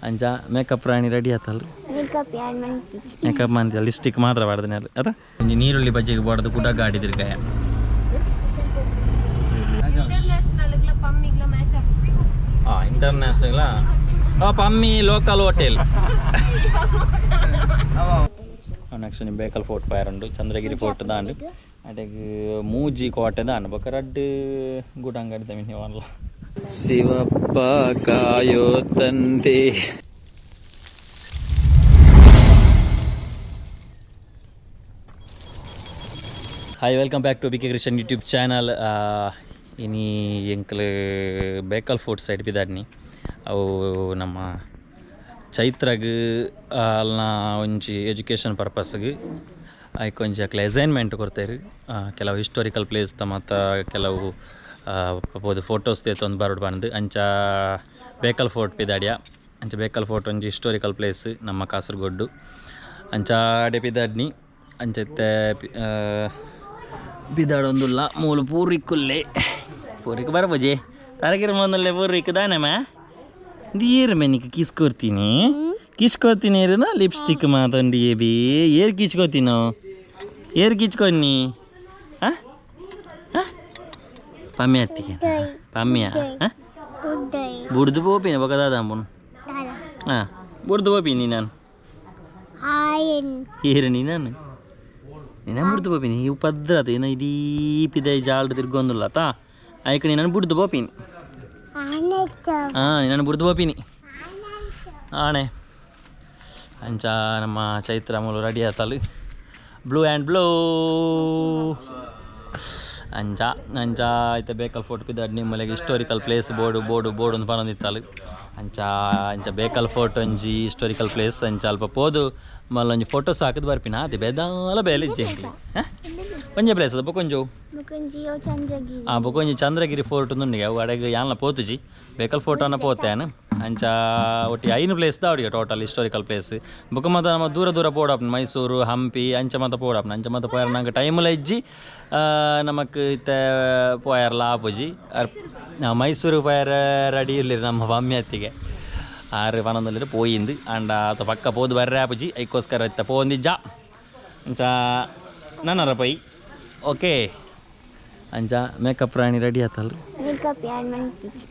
ಅಂಚ ಮೇಕಪ್ ರಾಣಿ ರೆಡಿ ಆತಲ್ಲ ಮೇಕಪ್ ಮಂದಿ ಲಿಸ್ಟಿಕ್ ಮಾತ್ರ ಬಾರ್ದನೆ ಅದು ಅದ ಒಂಜಿ ನೀರುಳ್ಳಿ ಬಜ್ಜಿಗೆ ಬಾರ್ದು ಕೂಡ ಗಾಡಿ ತಿರ್ಗಾಯ ಇಂಟರ್ನ್ಯಾಷನಲ್ ಪಮ್ಮಿ ಲೋಕಲ್ ಹೋಟೆಲ್ ನೆಕ್ಸ್ಟ್ ನಿಮ್ಮ ಬೇಕಲ್ ಫೋರ್ಟ್ ಪಾಯರಂಡು ಚಂದ್ರಗಿರಿ ಫೋರ್ಟ್ ದಾಂಡು ಅಟೆಗೆ ಮೂಜಿ ಕೋಟೆ ದಾಂಡು ಬೊಕ್ಕ ರಡ್ಡು ಗೂಡಂಗಡಿ ತಮಿ ನೀವಲ್ಲ ಶಿವಪ್ಪ ಕಾಯೋ ತಂದೆ. Hi welcome back to BK Christian YouTube channel. ಇನಿ ಎಂಕಲ್ ಬೇಕಲ್ ಫೋರ್ಟ್ ಸೈಡ್ ಬಿದ್ದಾಡ್ನಿ ಅವು ನಮ್ಮ ಚೈತ್ರಾಗ ಅಲ್ನ ಒಂಜಿ ಎಜುಕೇಷನ್ ಪರ್ಪಸ್ಗೆ ಆಯ್ಕೆ ಒಂಜಿ ಅಕ್ಲ ಅಸೈನ್ಮೆಂಟ್ ಕೊಡ್ತಾಯಿರಿ ಕೆಲವು ಹಿಸ್ಟೋರಿಕಲ್ ಪ್ಲೇಸ್ ಮತ್ತು ಕೆಲವು ಪೋದು ಫೋಟೋಸ್ ತೇತೊಂದು ಬರೋಡು ಬಂದು ಅಂಚ ಬೇಕಲ್ ಫೋರ್ಟ್ ಪಿದಾಡ್ಯ ಅಂಚ ಬೇಕಲ್ ಫೋರ್ಟ್ ಒಂಜಿ ಹಿಸ್ಟೋರಿಕಲ್ ಪ್ಲೇಸ್ ನಮ್ಮ ಕಾಸರಗೋಡು ಅಂಚ ಅಡೆ ಪಿದಾಡ್ನಿ ಅಂಚತ್ತೆ ಬಿದಾಡೊಂದುಲ್ಲ ಮೂಲು ಪೂರಿಕ್ಕುಲ್ಲೆ ಪೂರಿಕ್ ಬರಬಜೆ ತರಗಿರ ಮೊದಲೇ ಪೂರಿಕ್ ದಾನಮ್ಮ ದೀರ್ ಮೆನಿಕ್ ಕಿಸ್ಕೋತೀನಿ ಇರೋದ ಲಿಪ್ಸ್ಟಿಕ್ ಮಾತೊಂಡಿ ಬಿ ಏರ್ ಕಿಚ್ಕೋತೀನೋ ಏರ್ ಕಿಚ್ಕೊನಿ ಹಾಂ ಪಮ್ಮಿ ಹತ್ತಿಗೆ ಪಮ್ಮಿಯ ಹಾಂ ಬುಡ್ದು ಪೋಪಿನ ಬೊಕದಾದಂಬುನು ಹಾಂ ಬುಡ್ದು ಪೋಪಿನಿ ನಾನು ಏರನಿ ನಾನು ನೀನು ಬುಡ್ದು ಪೋಪಿನಿ ಇವು ಪದ್ರತ ಏನ ಇಡೀ ಪಿದ ಜಾಲ್ಡ್ ತಿರ್ಗೊಂದುಲ್ಲ ತಾ ಆಯ್ಕೆ ನೀನು ಬುಡ್ದು ಪೋಪಿನಿ ಹಾಂ ನಾನು ಬುಡ್ದು ಪೋಪಿನಿ ಆಣೆ ಅಂಚ ನಮ್ಮ ಚೈತ್ರ ಮೂಲು ರೆಡಿ ಆತಲ್ಲ ಬ್ಲೂ ಆ್ಯಂಡ್ ಬ್ಲೂ ಅಂಚ ಅಂಚ ಆಯ್ತು Bekal fort ಪಿದಾಡ್ ನಿಮ್ಮಲೆಗೆ historical place board ಒಂದು ಪರೊಂದಿತ್ತಲ್ಲ ಅಂಚ ಅಂಚ ಬೇಕಲ್ ಫೋರ್ಟ್ ಒಂಜಿ ಹಿಸ್ಟೋರಿಕಲ್ ಪ್ಲೇಸ್ ಅಂಚ ಅಲ್ಪ ಪೋದು ಮಲ್ಲ ಒಂಜಿ ಫೋಟೋಸ್ ಹಾಕಿದ್ ಬರ್ಪಿನ ಅದು ಬೇದಾಲ ಬೇಲೆ ಇಜ್ಜೆ ಹಾಂ ಒಂಜೆ ಪ್ಲೇಸ್ ಅದು ಬೊಕೊಂಜು ಬೊಕೊಂಜಿ ಚಂದ್ರಗಿರಿ ಫೋರ್ಟ್ ನುಂಡಿಗೆ ಅವು ಅಡೆಗೆ ಯಾನ್ಲ ಪೋತುಜಿ ಬೇಕಲ್ ಫೋರ್ಟ್ ಅನ್ನ ಪೋತೇನು ಅಂಚ ಒಟ್ಟು 5 ಪ್ಲೇಸ್ ದಾವಡಿಗೆ ಟೋಟಲ್ ಹಿಸ್ಟೋರಿಕಲ್ ಪ್ಲೇಸ್ ಬೊಕ್ಕ ಮತ್ತು ನಮ್ಮ ದೂರ ಪೋಡಪ್ನ ಮೈಸೂರು ಹಂಪಿ ಅಂಚ ಮತ್ತು ಪೋಡಪ್ನ ಅಂಚ ಮತ್ತು ಪೋಯರ್ ನಂಗೆ ಟೈಮಲ್ಲ ಇಜ್ಜಿ ನಮಕ್ ಇತ್ತೆ ಪೋಯರ್ಲ ಆಪುಜಿ ಮೈಸೂರು ಪೋಯರ್ ರೆಡಿ ಇರ್ಲಿರಿ ನಮ್ಮ ಮಮ್ಮಿ ಹತ್ತಿಗೆ 6-11 ಪೋಯಿಂದು ಅಂಡ ಆತ ಪಕ್ಕ ಪೋದು ಬರ್ರೆ ಆಪುಜಿ ಐಕೋಸ್ಕರ ಇತ್ತ ಪೋಂದಿಜ್ಜ ಅಂಚ ನನ್ನರ ಪೈ ಓಕೆ ಅಂಚ ಮೇಕಪ್ ರಾಣಿ ರೆಡಿ ಆತಲ್ಲ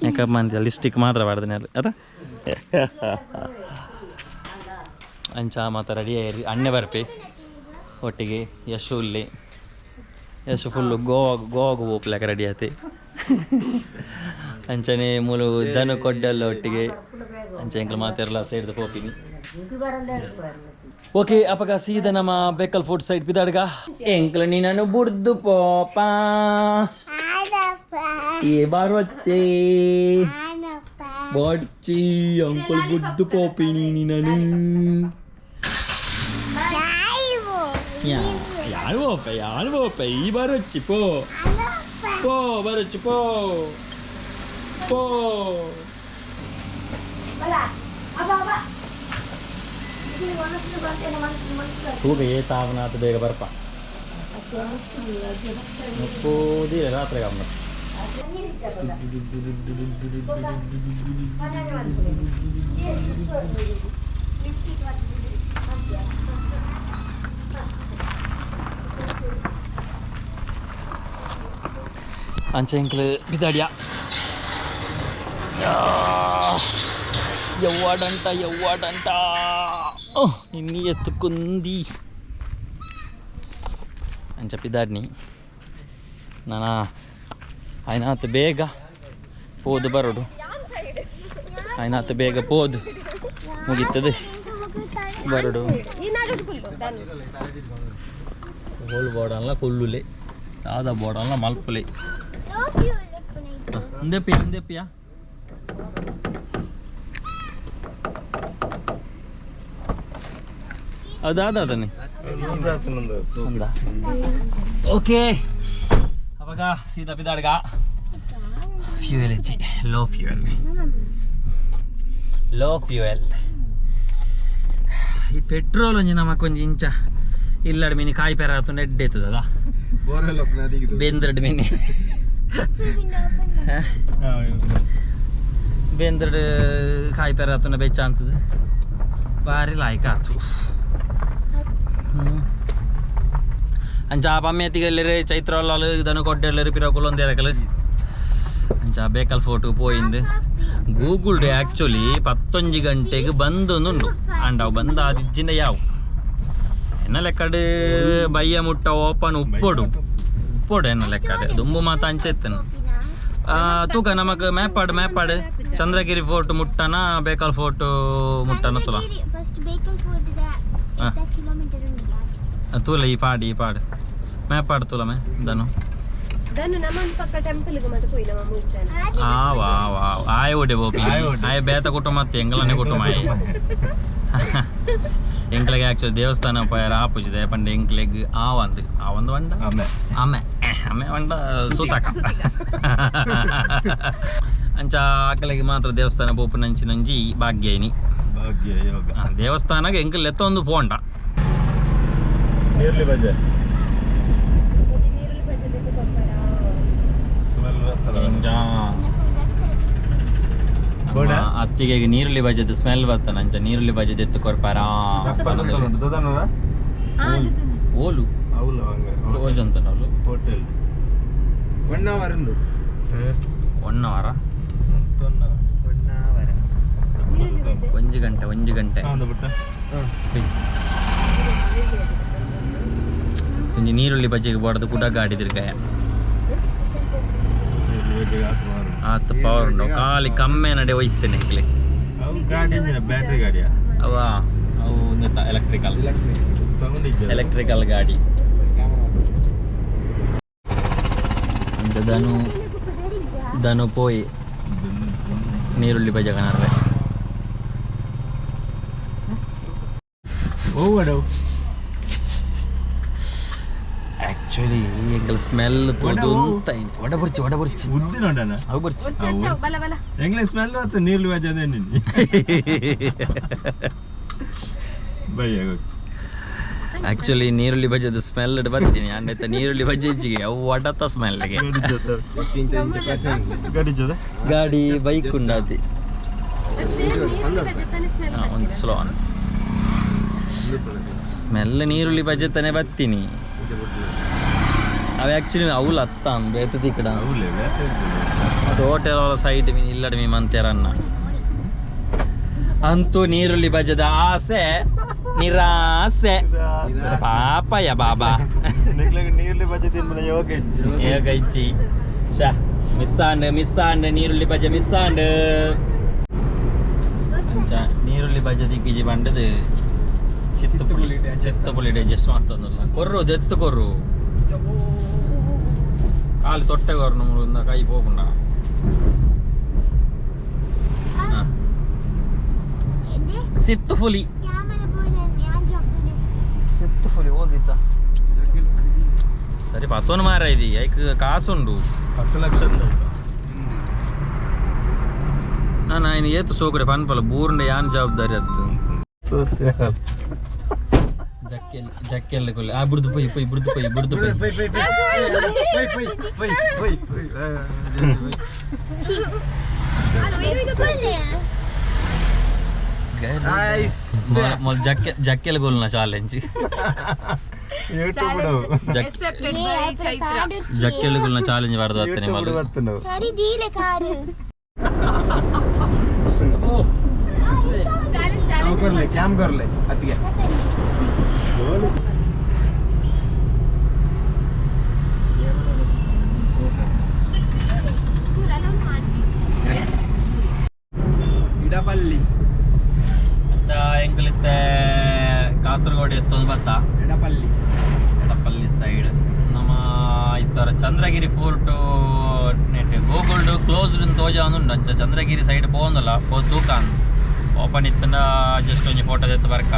ಮೇಕಪ್ ಮಂದಿ ಲಿಸ್ಟಿಕ್ ಮಾತ್ರ ಬಾರ್ದನೆ ಅದು ಅದ ಅಂಚ ಮತ್ತು ರೆಡಿ ಆಯ್ರಿ ಅಣ್ಣೆ ಬರ್ಪೆ ಒಟ್ಟಿಗೆ ಯಶು ಇಲ್ಲಿ ಯಶು ಫುಲ್ಲು ಗೋವಾಗೆ ಹೋಗ್ಲಾಕ ರೆಡಿ ಆಯ್ತು ಅಂಚನೆ ಮೂಲು ದನ ಕೊಡ್ಡಲ್ಲ ಒಟ್ಟಿಗೆ ಅಂಚೆ ಎಂಕ್ಲು ಮಾತೆಲ್ಲ ಸೈಡ್ದು ಹೋಗ್ತೀನಿ ಓಕೆ ಅಪಗ ಸೀದಾ ನಮ್ಮ ಬೇಕಲ್ ಫುಡ್ ಸೈಡ್ ಬಿದ್ದಾಡ್ಗ ಎಂಕ್ಲು ನೀನು ಬುಡ್ದು ಪೋಪ ಏ ಬಾರೊಚ್ಚೆ ಬಾಡ್ಚಿ ಅಂಕಲ್ ಬುಡ್ದು ಪೋಪಿನಿ ನೀನು ಯಾರು ಪೋಪ ಈ ಬಾರೊಚ್ಚಿ ಪೋ ಬಾರೊಚ್ಚಿ ಪೋ ತೂಗ ಏತಾವನಾಥ ಬೇಗ ಬರ್ಪ ಮುಪ್ಪೋದಿ ರಾತ್ರಿ ಗಮ್ಮ ಅಂಚೆ ಎಂಕ್ಲು ಬಿದ್ದಾಡ್ಯ ಯವ್ವಾಡಂಟ ಇನ್ನಿ ಎತ್ತುಕೊಂದಿ ಅಂಚ ಪಿದಾಡ್ನಿ ನಾನು ಆಯ್ನಾತು ಬೇಗ ಪೋದು ಬರೋಡು ಆಯ್ನಾತು ಬೇಗ ಪೋದು ಮುಗೀತದೆ ಬರೋಡು ಹೋಲ್ ಬೋಡಲ್ಲ ಕೊಲ್ಲುಲೆ ಯಾವ್ದ ಬೋಡಲ್ಲ ಮಲ್ಪುಲೆ ಅಂದೆಪ್ಪಿಯ ಅದಾದನೆ ಓಕೆ ಅವಾಗ ಸೀದಾ ಬಿದ್ದಾಡ್ಗ ಫ್ಯೂಯಲ್ ಇಚ್ಚಿ ಲೋ ಫ್ಯೂಯಲ್ ಈ ಪೆಟ್ರೋಲ್ ಒಂಜಿ ನಮಕೊಂಜಿ ಇಂಚ ಇಲ್ಲಡ್ ಮೀನಿ ಕಾಯಿ ಪೇರ ಆತುಂಡು ಎಡ್ಡೆ ಎತ್ತದ ಬೆಂದ್ರಡ್ ಮೀನಿ बेंद्रड खाई पे राहतो ना बेचांत भारी लायक आतो अंचा पाम्या तिगले चैत्राला दन कोड्डेल्लर पिराकुलंदे रकल अंचा बेकल फोटो పోయింది ಗೂಗಲ್ ಡೇ ಆಕ್ಚುಲಿ 11 ಗಂಟೆಗೆ ಬಂದೊಂದುಂಡು ಅಂಡ್ ಅವು ಬಂದ ಆದಿಜ್ಜಿಂದ ಯಾವು ಎನ್ನ ಲೆಕ್ಕಡೆ ಬಯ್ಯ ಮುಟ್ಟ ಓಪನ್ ಉಪ್ಪೊಡು ಎನ್ನ ಲೆಕ್ಕಡೆ ದುಂಬು ಮಾತ ಅಂಚೆತ್ತನು ತೂಕ ನಮಗ ಮ್ಯಾಪಾಡ್ ಚಂದ್ರಗಿರಿ ಫೋರ್ಟ್ ಮುಟ್ಟನ ಬೇಕಲ್ ಫೋರ್ಟ್ ಮುಟ್ಟನ ತುಲ ತೂಲ ಈ ಪಾಡ್ ಮ್ಯಾಪಾಡ್ ತುಲ ಮೇ ದನು ಆಯ ಓಡೆ ಬೋಪಿ ಆಯ ಬೇತ ಕುಟುಂಬ ಮತ್ತೆ ಎಂಗ್ಲನೆ ಕುಟುಂಬ ಎಂಕ್ಲೆಗೆ ಆಕ್ಚುಲಿ ದೇವಸ್ಥಾನ ಪಯರ ಆಪುಜಿದೆ ಪಂಡ ಎಂಕ್ಲೆಗ್ ಆವಂದು ವಂಡ ಅಮ್ಮೆ ವಂಡ ಸೂತಾಕ ಅಂಚ ಆಕಲೆಗೆ ಮಾತ್ರ ದೇವಸ್ಥಾನ ಬೋಪು ನಂಚಿ ಭಾಗ್ಯನಿ ದೇವಸ್ಥಾನಕ್ಕೆ ಎಂಕ್ಲೆ ಎತ್ತೊಂದು ಪೋಂಡ ಅತ್ತಿಗೆ ನೀರುಳ್ಳಿ ಬಜ್ಜದ ಸ್ಮೆಲ್ ಬರ್ತಾನ ಅಂಚ ನೀರುಳ್ಳಿ ಬಜ್ಜದ ಎತ್ತು ಕೊರ್ಪಾರ ಓಲು ಅಂತ ಒನ್ನವರ ಒಂಜಿ ಗಂಟೆ ನೀರುಳ್ಳಿ ಬಜ್ಜಿಗೆ ಬೋಡದು ಕೂಡ ಗಾಡಿ ತಿರ್ಗಾಯ ಆತ ಪವರ್ ಉಂಟು ಖಾಲಿ ಕಮ್ಮೆ ನಡೆ ಒಯ್ತೇನೆ ಅವ ಅವು ಎಲೆಕ್ಟ್ರಿಕಲ್ ಗಾಡಿ ಅಂತ ದನು ಪೋಯಿ ನೀರುಳ್ಳಿ ಬಜೆ ಕಣರ್ರೆ ಆಕ್ಚುಲಿ ಎಂಗಲ್ ಸ್ಮೆಲ್ ತೋದುಂತ ವಡಬರ್ಚಿ ಅವು ಬರ್ಚಿ ಎಂಗ್ಲ ಸ್ಮೆಲ್ ಆತ ನೀರುಳ್ಳಿ ಬಜ್ಜಿ ಅದೇ ನಿನ್ನೆ ಆಕ್ಚುಲಿ ನೀರುಳ್ಳಿ ಬಜ್ಜದ ಸ್ಮೆಲ್ ಬರ್ತೀನಿ ಅಂದೈತ ನೀರುಳ್ಳಿ ಬಜ್ಜಿಗೆ ಅವು ಒಡತ ಸ್ಮೆಲ್ಗೆ ಗಾಡಿ ಬೈಕ್ ಉಂಡಾತಿ ಒಂದು ಸ್ಲೋ ಸ್ಮೆಲ್ ನೀರುಳ್ಳಿ ಬಜ್ಜೆ ತಾನೆ ಬರ್ತೀನಿ ಅವು ಆ್ಯಕ್ಚುಲಿ ಅವಳು ಅತ್ತ ಬೇತ ಸಿಕ್ಕಡ ಹೋಟೆಲ್ ಸೈಡ್ ಮೀನು ಇಲ್ಲಡ ಮೀ ಮಂತ್ಯಾರನ್ನ ಅಂತೂ ನೀರುಳ್ಳಿ ಬಜ್ಜದ ಆಸೆ ನಿರಾಸೆ ಪಾಪಯ ಬಾಬಾ ನೀರುಳ್ಳಿ ಬಜ್ಜಿ ತಿನ್ಬ ಯೋಗ ಇಚ್ಚಿ ಶಾ ಮಿಸ್ಸಾಂಡ್ ನೀರುಳ್ಳಿ ಬಜ್ಜೆ ಮಿಸ್ಸಾಂಡ್ ನೀರುಳ್ಳಿ ಬಜ್ಜೆ ದಿಕ್ಕಿಜಿ ಬಂಡದು ಚಿತ್ತಪುಳಿ ಡೈಜೆಸ್ಟ್ ಮಾಡ್ತಂದಲ್ಲ ಕೊರ್ರು ದೆತ್ತು ಕೊರ್ರು ಕಾಲು ತೊಟ್ಟೆ ಕೊರ್ರು ನಮ್ಮನ್ನ ಕೈ ಹೋಗುಂಡ ಸಿತ್ತು ಫುಲಿ ಓದಿತ್ತ ಸರಿ ಪತ್ತೊಂದು ಮಾರ ಇದೆ ಐಕ್ ಕಾಸುಂಡು 10 ಲಕ್ಷ ನಾನು ఆయన ಏತು ಸೋಕಡೆ ಪನ್ಪಲ್ಲ ಬೂರ್ಂಡೆ ಯಾನ್ ಜವಾಬ್ದಾರಿ ಅತ್ತು ಜಕ್ಕೆಲ್ಲ ಕೊಲ್ಲಿ ಬಿಡ್ದು ಪೈ ಮೊಲ್ ಜಕ್ಕೆಲ್ಲ ಗೋಲ್ನ ಚಾಲೆಂಜ್ ಜಕ್ಕೆಲ್ಲ ಗೋಲ್ನ ಚಾಲೆಂಜ್ ಬಾರ್ದು ಅತ್ತನೆ ಮಲ್ ಕ್ಯಾಮ್ करले ಅತ್ತಿಗೆ ಇಡಪಲ್ಲಿ ಅಂಚ ಎಂಕಲಿತ್ತೆ ಕಾಸರಗೋಡು ಎತ್ತೊಂದು ಬತ್ತ ಎಡಪಲ್ಲಿ ಸೈಡ್ ನಮ್ಮ ಇತ್ತರ ಚಂದ್ರಗಿರಿ ಫೋರ್ಟ್ ನೆಟ್ ಗೋಗುಲ್ಡ್ ಕ್ಲೋಸ್ಡ್ ತೋಜ ಅಂದುಂಡು ಅಂಚ ಚಂದ್ರಗಿರಿ ಸೈಡ್ ಪೋಂದಲ್ಲ ಪೋ ತೂಕಾನ್ ಓಪನ್ ಇತ್ತಂಡ ಜಸ್ಟ್ ಒಂಜಿ ಫೋಟೋ ತೆತ್ತು ಬರ್ಕ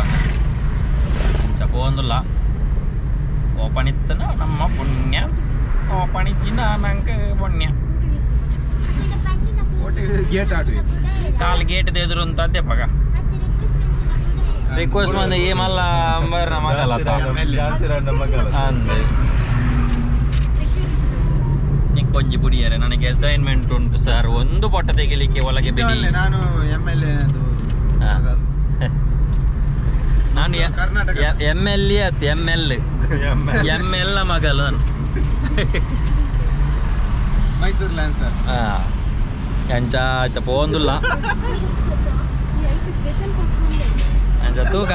ಅಂಚ ಪೋಂದುಲ್ಲ ಓಪನ್ ಇತ್ತನ ನಮ್ಮ ಪುಣ್ಯ ಓಪನ್ ಇಚ್ಚಿನ ನಂಗೆ ಪುಣ್ಯ ಕಾಲು ಗೇಟ್ ಎದುರು ಅಂತ ಅದೇ ಪಗ ರಿಕ್ವೆಸ್ಟ್ ಬಂದ ಈ ಮಲ್ಲ ಅಂಬರ್ ಮಗಲ್ಲ ಅಂದೆ ಕೊಂಜಿ ಪುಡಿಯರೆ ನನಗೆ ಅಸೈನ್ಮೆಂಟ್ ಉಂಟು ಸರ್ ಒಂದು ಪೊಟ್ಟ ತೆಗಿಲಿಕ್ಕೆ ಒಳಗೆ ಬಿಡಿ ನಾನು MLA ಅದು ನಾನು MLA ಅತ್ ML ಮಗಲು ನಾನು ಮೈಸೂರು ಲ್ಯಾಂಡ್ ಸರ್ ಎಂಚ ಆಯ್ತ ಪೋಂದುಲ್ಲ ಎಂಚ ತೂಕ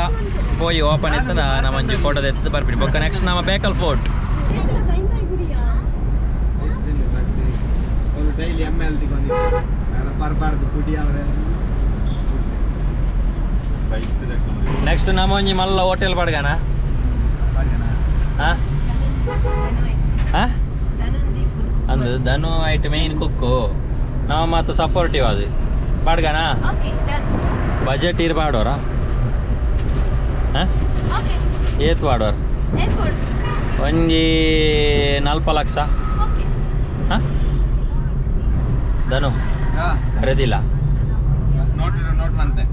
ಪೋಯಿ ಓಪನ್ ಇತ್ತದ ನಮ್ಮ ಒಂಜಿ ಫೋಟೋ ಎತ್ತು ಬರ್ಬಿಡಿ ಬೊಕ್ಕ ನೆಕ್ಸ್ಟ್ ನಮ್ಮ ಬೇಕಲ್ ಫೋರ್ಟ್ ಡೈಲಿ ML ತಗೊಂಡಿದ್ದೆ ಬರ್ಬಾರ್ದು ಪುಡಿ ಅವರೇ ನೆಕ್ಸ್ಟ್ ನಮ್ಮ ಒಂಜಿ ಮಲ್ಲ ಹೋಟೆಲ್ ಬಡ್ಗನ ಅಂದು ಧನು ಐಟ್ ಮೇನ್ ಕುಕ್ಕು ನಾವು ಮತ್ತು ಸಪೋರ್ಟಿವ್ ಅದು ಬಡ್ಗನ ಬಜೆಟ್ ಇರ್ಬಾಡೋರ ಏತ್ ಬಾಡೋರ್ ಒಂಜಿ 4 ಲಕ್ಷ ಧನು ಬರೆದಿಲ್ಲ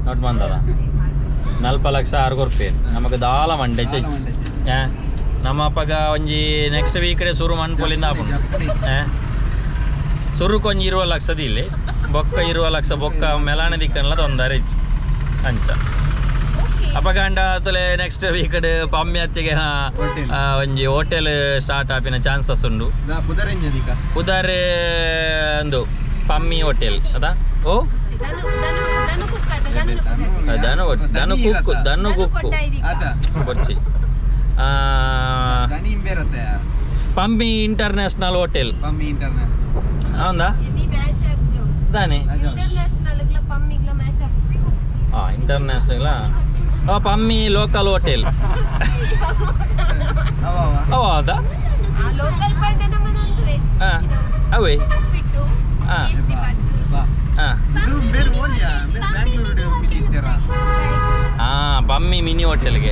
ನೋಟ್ ಬಂದದ 4 ಲಕ್ಷ 6 ರೂಪಾಯಿ ನಮಗೆ ದಾಲ ಮಂಡೆ ಚಚ್ಚಿ ನಮ್ಮ ಅಪ್ಪಗ ಒಂಜಿ ನೆಕ್ಸ್ಟ್ ವೀಕ್ಡೆ ಸುರು ಮನ್ಪೊಲಿಂದ ಆಪುಂಡು ಸುರುಕೊಂಜಿ 20 ಲಕ್ಷದ ಇಲ್ಲಿ ಬೊಕ್ಕ 20 ಲಕ್ಷ ಬೊಕ್ಕ ಮೆಲಾನೆ ದಿಕ್ಕನ್ಲ ತೊಂದರೆ ಇಚ್ಚಿ ಅಂಚ ಅಪಗಂಡ ಆತಲೆ ನೆಕ್ಸ್ಟ್ ವೀಕ್ಡ್ ಪಮ್ಮಿ ಹತ್ತಿಗೆ ಒಂಜಿ ಹೋಟೆಲ್ ಸ್ಟಾರ್ಟ್ ಆಪಿನ ಚಾನ್ಸಸ್ ಉಂಡು ಉದಾರೆ ಒಂದು ಪಮ್ಮಿ ಹೋಟೆಲ್ ಅದ ಓ ಧನು ಕುಕ್ಕು ಕೊರ್ಚಿ ಪಮ್ಮಿ ಇಂಟರ್ನ್ಯಾಷನಲ್ ಹೋಟೆಲ್ ಹೌದಾ ದಾನೆ ಇಂಟರ್ನ್ಯಾಷನಲ್ ಪಮ್ಮಿ ಲೋಕಲ್ ಹೋಟೆಲ್ ಹೌದಾ ಅವೇ ಪಮ್ಮಿ ಮಿನಿ ಹೋಟೆಲ್ಗೆ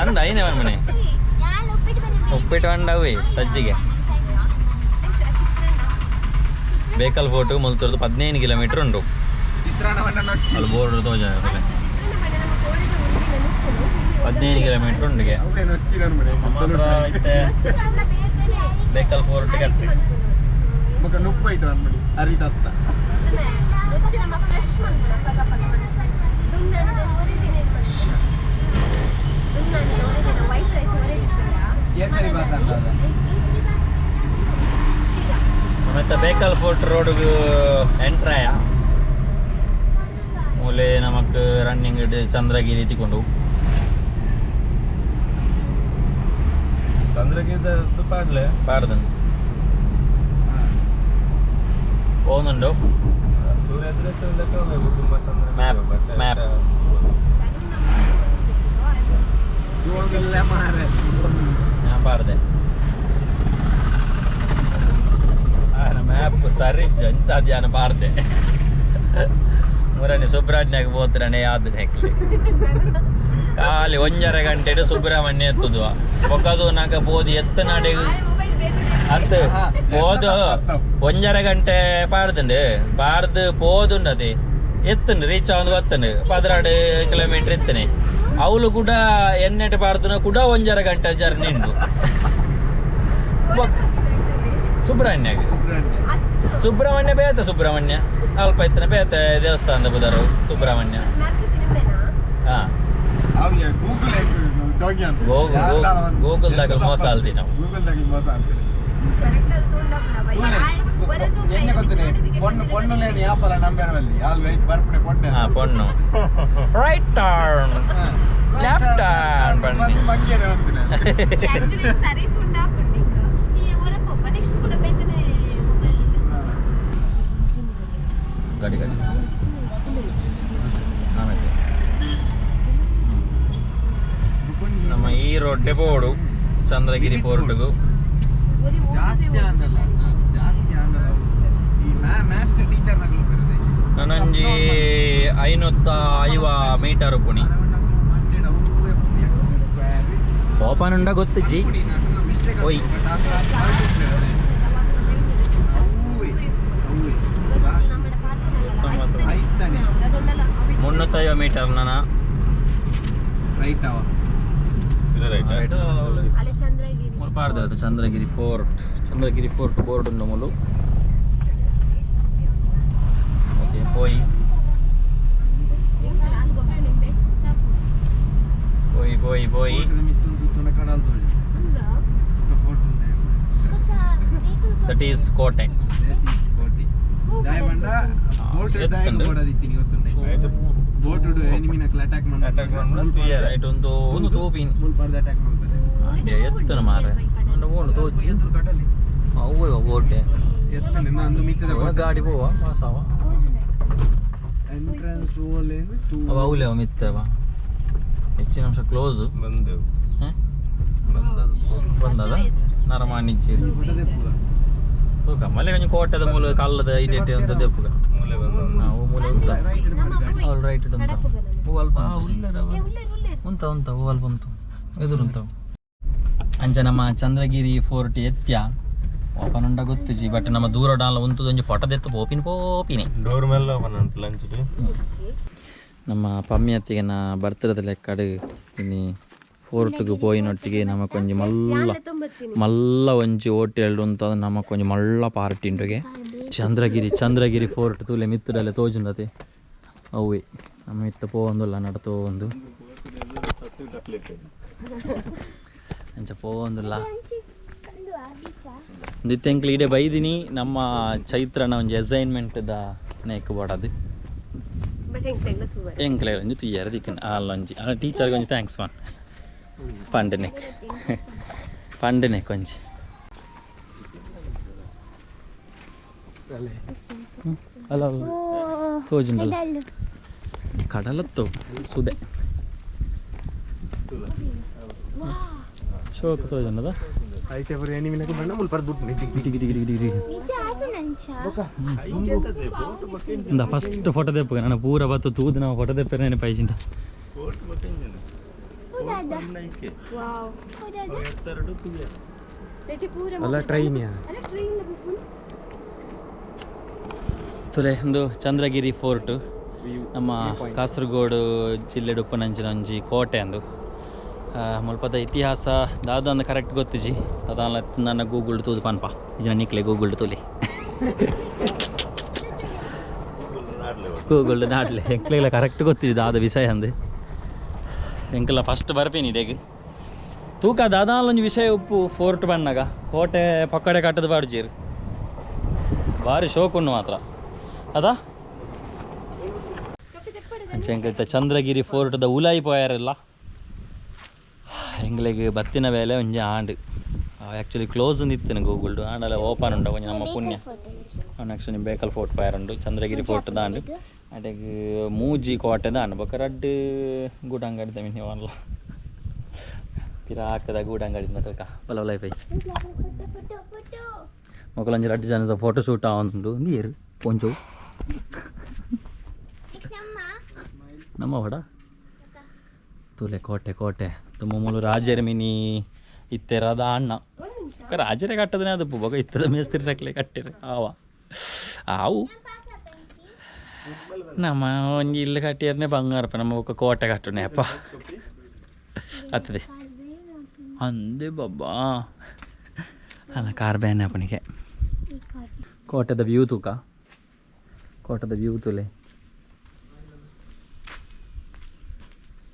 ಅಂದ ಐನೇ ಮನೆ ಉಪ್ಪಿಟ್ಟು ಅಂಡವೇ ಸಜ್ಜಿಗೆ ಬೇಕಲ್ ಫೋರ್ಟ್ ಮುಲ್ತೂರ್ದು 15 ಕಿಲೋಮೀಟರ್ ಉಂಟು ಅಲ್ಲಿ ಬೋರ್ಡ್ ತೋಜ 15 ಕಿಲೋಮೀಟರ್ ಉಂಡಿಗೆ ಬೇಕಲ್ ಫೋರ್ಟ್ಗೆ ಮತ್ತೆ ಬೇಕಲ್ ಫೋರ್ಟ್ ರೋಡ್ ಎಂಟ್ರಾಯ ಮೂಲೆ ನಮಕ್ ರನ್ನಿಂಗ್ ಚಂದ್ರಗಿರಿ ತಿಕೊಂಡು ಪಾಡ್ದು പോകുന്നുണ്ടോ ಮ್ಯಾಪ್ ഞാൻ പാടുതേ ಮ್ಯಾಪ್ ಸರಿ ಜಂಚಾದ್ಯಾನ ಪಾಡ್ದೆ ಮುರನಿ ಸುಬ್ರಹ್ಮಣ್ಯಕ್ಕೆ ಹೋತ್ರನೆ ಯಾವ್ದು ಹೆಕ್ಲಿ ಖಾಲಿ 1.5 ಗಂಟೆ ಸುಬ್ರಹ್ಮಣ್ಯ ಎತ್ತುದು ಒಕ್ಕದು ನಾಗ ಬೋದು ಎತ್ತ ನಾಡೆಗೆ ಅಂತ పోదు 1.5 గంటే పాడుతుండు పాడుతూ పోతుండు అది ఎత్తుండు రీచ్ అవ్వదు వస్తుండు 16 కిలోమీటర్ ఎత్తునే అవులు కూడా ఎన్నటి పాడుతున్నా కూడా 1.5 గంట జర్నీ ఉండు ಸುಬ್ರಹ್ಮಣ್ಯ ಬೇತ ಸುಬ್ರಹ್ಮಣ್ಯ ಅಲ್ಪ ಇತ್ತನ ಬೇತ ದೇವಸ್ಥಾನದ ಬುಧರು ಸುಬ್ರಹ್ಮಣ್ಯ ಗೂಗಲ್ದಾಗ ಮೋಸ ಅಲ್ದಿ ನಾವು పొన్ను రైట్ టర్న్ లెఫ్ట్ టర్న్ బన్నీ ಗಡಿ ಗಡಿ ನಮ್ಮ ಈ ರೋಡ್ಡೆ ಬೋರ್ಡು ಚಂದ್ರಗಿರಿ ಫೋರ್ಟ್ಗೂ ನನಂಜಿ 505 ಮೀಟರ್ ಪುಣಿ ಓಪನ್ ಉಂಡ ಗೊತ್ತಿಜ್ಜಿ ಓಯ್ 350 ಮೀಟರ್ ನನ್ನ ರೈಟ್ ಅವ ಚಂದ್ರಗಿರಿ ಫೋರ್ಟ್ ಬೋರ್ಡ್ ಉಂಡು ಮೂಲು ಓಕೆ ಪೋಯಿ ದಟ್ ಈಸ್ ಕೋಟೆ ಒಂದು ತೋಪಿನ್ ಎತ್ತನ ಮಾರೆ ಕೋಟೆ ಗಾಡಿ ಪೋವ ವಾಸವ ಅವಲೇವ ಮಿತ್ತವ ಹೆಚ್ಚಿನ ಅಂಶ ಕ್ಲೋಸ್ ಬಂದದ ನರಮಾಣಿಚ್ಚಿ ತೂಕ ಮಲೆ ಕೊಂಚ ಕೋಟೆದ ಮೂಲ ಕಲ್ಲದ ಐಡೆಟ್ ಅಂತ ದೆಪ್ಪುಗ ನಾವು ಮೂಲೆ ಉಂಟ ಆಲ್ ರೈಟ್ ಉಂಟ ಹೂ ಅಲ್ಪ ಉಂಟ ಹೂ ಅಲ್ಪ ಉಂಟು ಎದುರುಂಟವು ಅಂಚ ನಮ್ಮ ಚಂದ್ರಗಿರಿ ಫೋರ್ಟ್ ಎತ್ಯ ಓಪನ್ ಉಂಡ ಗೊತ್ತುಜಿ ಬಟ್ ನಮ್ಮ ದೂರ ಡಾಲ ಉಂಟು ಫೋಟೋ ದೆತ್ತು ಪೋಪಿನಿ ಡೋರ್ ಮೇಲೆ ಓಪನ್ ಉಂಟು ಲಂಚ್ ನಮ್ಮ ಪಮ್ಮಿಯತ್ತಿಗೆ ನಾ ಬರ್ತಡದ ಲೆಕ್ಕಡು ಇನ್ನು ಫೋರ್ಟ್ಗೆ ಪೋಯಿನೊಟ್ಟಿಗೆ ನಮಕೊಂಜಿ ಮಲ್ಲ ಒಂಜಿ ಹೋಟೆಲ್ ಉಂಟು ನಮಕೊಂಜಿ ಮಲ್ಲ ಪಾರ್ಟಿ ಉಂಟುಗೆ ಚಂದ್ರಗಿರಿ ಫೋರ್ಟ್ ತೂಲೆ ಮಿತ್ತಡಲ್ಲೇ ತೋಜುಂಡತೆ ಅವೇ ನಮ್ಮ ಮಿತ್ತ ಪೋವಂದುಲ್ಲ ನಡತೋ ಒಂದು ಅಂಚ ಪೋವಂದುಲ್ಲ ದಿತ್ತೆಂಕ್ಲು ಇಡೆ ಬೈದಿನಿ ನಮ್ಮ ಚೈತ್ರನ ಒಂಜಿ ಅಸೈನ್ಮೆಂಟ್ದ ನೆಕ್ ಬೋಡದು ಎಂಕ್ಲೆ ಒಂಜಿ ತುಯ್ಯಾರ ದಿಕ್ಕನ ಅಲ್ಲೊಂಜಿ ಟೀಚರ್ಗೆ ಒಂಜಿ ಥ್ಯಾಂಕ್ಸ್ ಮಾನ್ ಪಂಡನೆ ಕೊಂಚಿ ಅಲ್ಲ ತೋಜುಂಡಲ್ಲ ಕಡಲತ್ತು ಸುದೆ ಶೋಕ ತೋಜುಂಡದ ಐತೆ ಬರೀ ಎನಿಮಿನಕ್ಕೆ ಬಣ್ಣ ಮುಲ್ಪರ್ ದುಡ್ಡು ಫಸ್ಟ್ ಫೋಟೋ ತೆಪ್ಪಗ ನಾನು ಪೂರ ಬತ್ತು ತೂದು ನಾವು ಫೋಟೋ ತೆಪ್ಪೇನೆ ಪೈಸಿಂಟ ಅಲ್ಲ ಟ್ರೈನ್ ತುಲೆ ಒಂದು ಚಂದ್ರಗಿರಿ ಫೋರ್ಟ್ ನಮ್ಮ ಕಾಸರಗೋಡು ಜಿಲ್ಲೆ ಉಪ್ಪನಂಚಿನ ಒಂಜಿ ಕೋಟೆ ಅಂದು ಮುಲ್ಪದ ಇತಿಹಾಸ ದಾದ ಕರೆಕ್ಟ್ ಗೊತ್ತುಜಿ ಅದಾಲ ನನ್ನ ಗೂಗಲ್ ತೂದು ಪನ್ಪ ಇದನ್ನ ನಿಕ್ಲೆ ಗೂಗಲ್ ತೂಲಿ ಗೂಗಲ್ ನಾಡ್ಲೆ ಎಂಕ್ಲೆಲ್ಲ ಕರೆಕ್ಟ್ ಗೊತ್ತಿಜಿ ದಾದ ವಿಷಯ ಅಂದು ಎಂಕಲ್ಲ ಫಸ್ಟ್ ಬರ್ಪೇನಿ ಇಡೆಗೆ ತೂಕ ದಾದಾಲೊಂದು ವಿಷಯ ಉಪ್ಪು ಫೋರ್ಟ್ ಬಣ್ಣಗ ಕೋಟೆ ಪಕ್ಕಡೆ ಕಟ್ಟದ ಬಾಡ್ಜೀರು ಭಾರಿ ಶೋಕುಂಡು ಮಾತ್ರ ಅದಾ ಎಂಕಲ್ತ ಚಂದ್ರಗಿರಿ ಫೋರ್ಟ್ದ ಉಲಾಯಿ ಪೋಯಾರಲ್ಲ ಎಂಗ್ಲಿಗೆ ಬತ್ತಿನ ವೇಳೆ ಒಂಜಿ ಆಂಡ್ ಆ್ಯಕ್ಚುಲಿ ಕ್ಲೋಸ್ ನಿತ್ತಿನ ಗೂಗಲ್ಡು ಆಂಡಲ್ಲ ಓಪನ್ ಉಂಡ ಒಂಜಿ ನಮ್ಮ ಪುಣ್ಯ ನೆಕ್ಸ್ಟ್ ನಿಮ್ಮ ಬೇಕಲ್ ಫೋರ್ಟ್ ಪೋಯಾರುಂಡು ಚಂದ್ರಗಿರಿ ಫೋರ್ಟ್ ದಾಂಡು ಅಡೆಗೆ ಮೂಜಿ ಕೋಟೆ ದಾಂಡು ಬೊಕ್ಕ ರಡ್ಡು ಗೂಡಂಗಡಿ ತಮಿ ನೀವಲ್ಲ ಪಿರಾಕದ ಗೂಡಂಗಡಿ ತಕ ಬಲ ಲೈಫೈ ಮೊಕಲೊಂಜಿ ರಡ್ಡು ಜನದ ಫೋಟೋ ಶೂಟ್ ಆವೊಂದುಂಡು ನೀರು ಪೊಂಚು ನಮ್ಮ ಹೊಡ ತುಲೆ ಕೋಟೆ ತುಂಬ ಮೂಲು ರಾಜರ ಮಿನಿ ಇತ್ತೆರದ ಅಣ್ಣ ರಾಜರೇ ಕಟ್ಟದನೇ ಅದು ಬೊಗ ಇತ್ತದ ಮೇಸ್ತಿರಿ ರಕ್ಲೆ ಕಟ್ಟಿರಿ ಆವು ನಮ್ಮ ಒಂಜಿ ಇಲ್ಲಿ ಕಟ್ಟಿಯರ್ನೇ ಬಂಗಾರಪ್ಪ ನಮ್ಮ ಒಕ್ಕ ಕೋಟೆ ಕಟ್ಟಣೆ ಅಪ್ಪ ಹತ್ತದೆ ಅಂದೆ ಬಾಬಾ ಅಲ್ಲ ಕಾರ್ ಬ್ಯಾನ್ ಅಪ್ಪನಿಗೆ ಕೋಟೆದ ವ್ಯೂ ತೂಕ ಕೋಟೆದ ವ್ಯೂ ತುಲೆ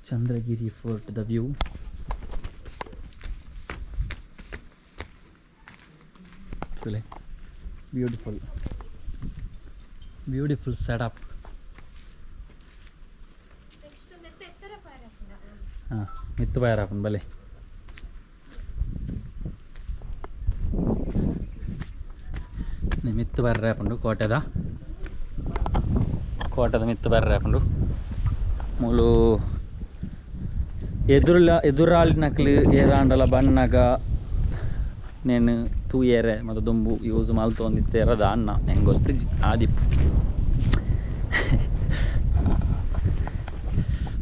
ಚಂದ್ರಗಿರಿ ಫೋರ್ಟ್ ದ ವ್ಯೂ ತುಲೆ ಬ್ಯೂಟಿಫುಲ್ ಸೆಟಪ್ ಹಾಂ ಮಿತ್ತು ಪಾಯರಪ್ಪನ ಬಲೆ ಮಿತ್ತು ಬರ್ರೆ ಹಾಕೊಂಡು ಕೋಟೆದ ಮಿತ್ತು ಬರ್ರೆ ಹಾಕೊಂಡು ಮೂಲು ಎದುರಾಳಿನಕ್ಲು ಏರಾಂಡಲ ಬಣ್ಣಗ ನೇನು ತೂಯೆರೆ ಮತ್ತು ದುಂಬು ಯೂಸ್ ಮಲ್ತೊಂದಿತ್ತೇರದ ಅನ್ನ ಹೆಂಗೆ ಗೊತ್ತು ಆದಿಪ್ಪು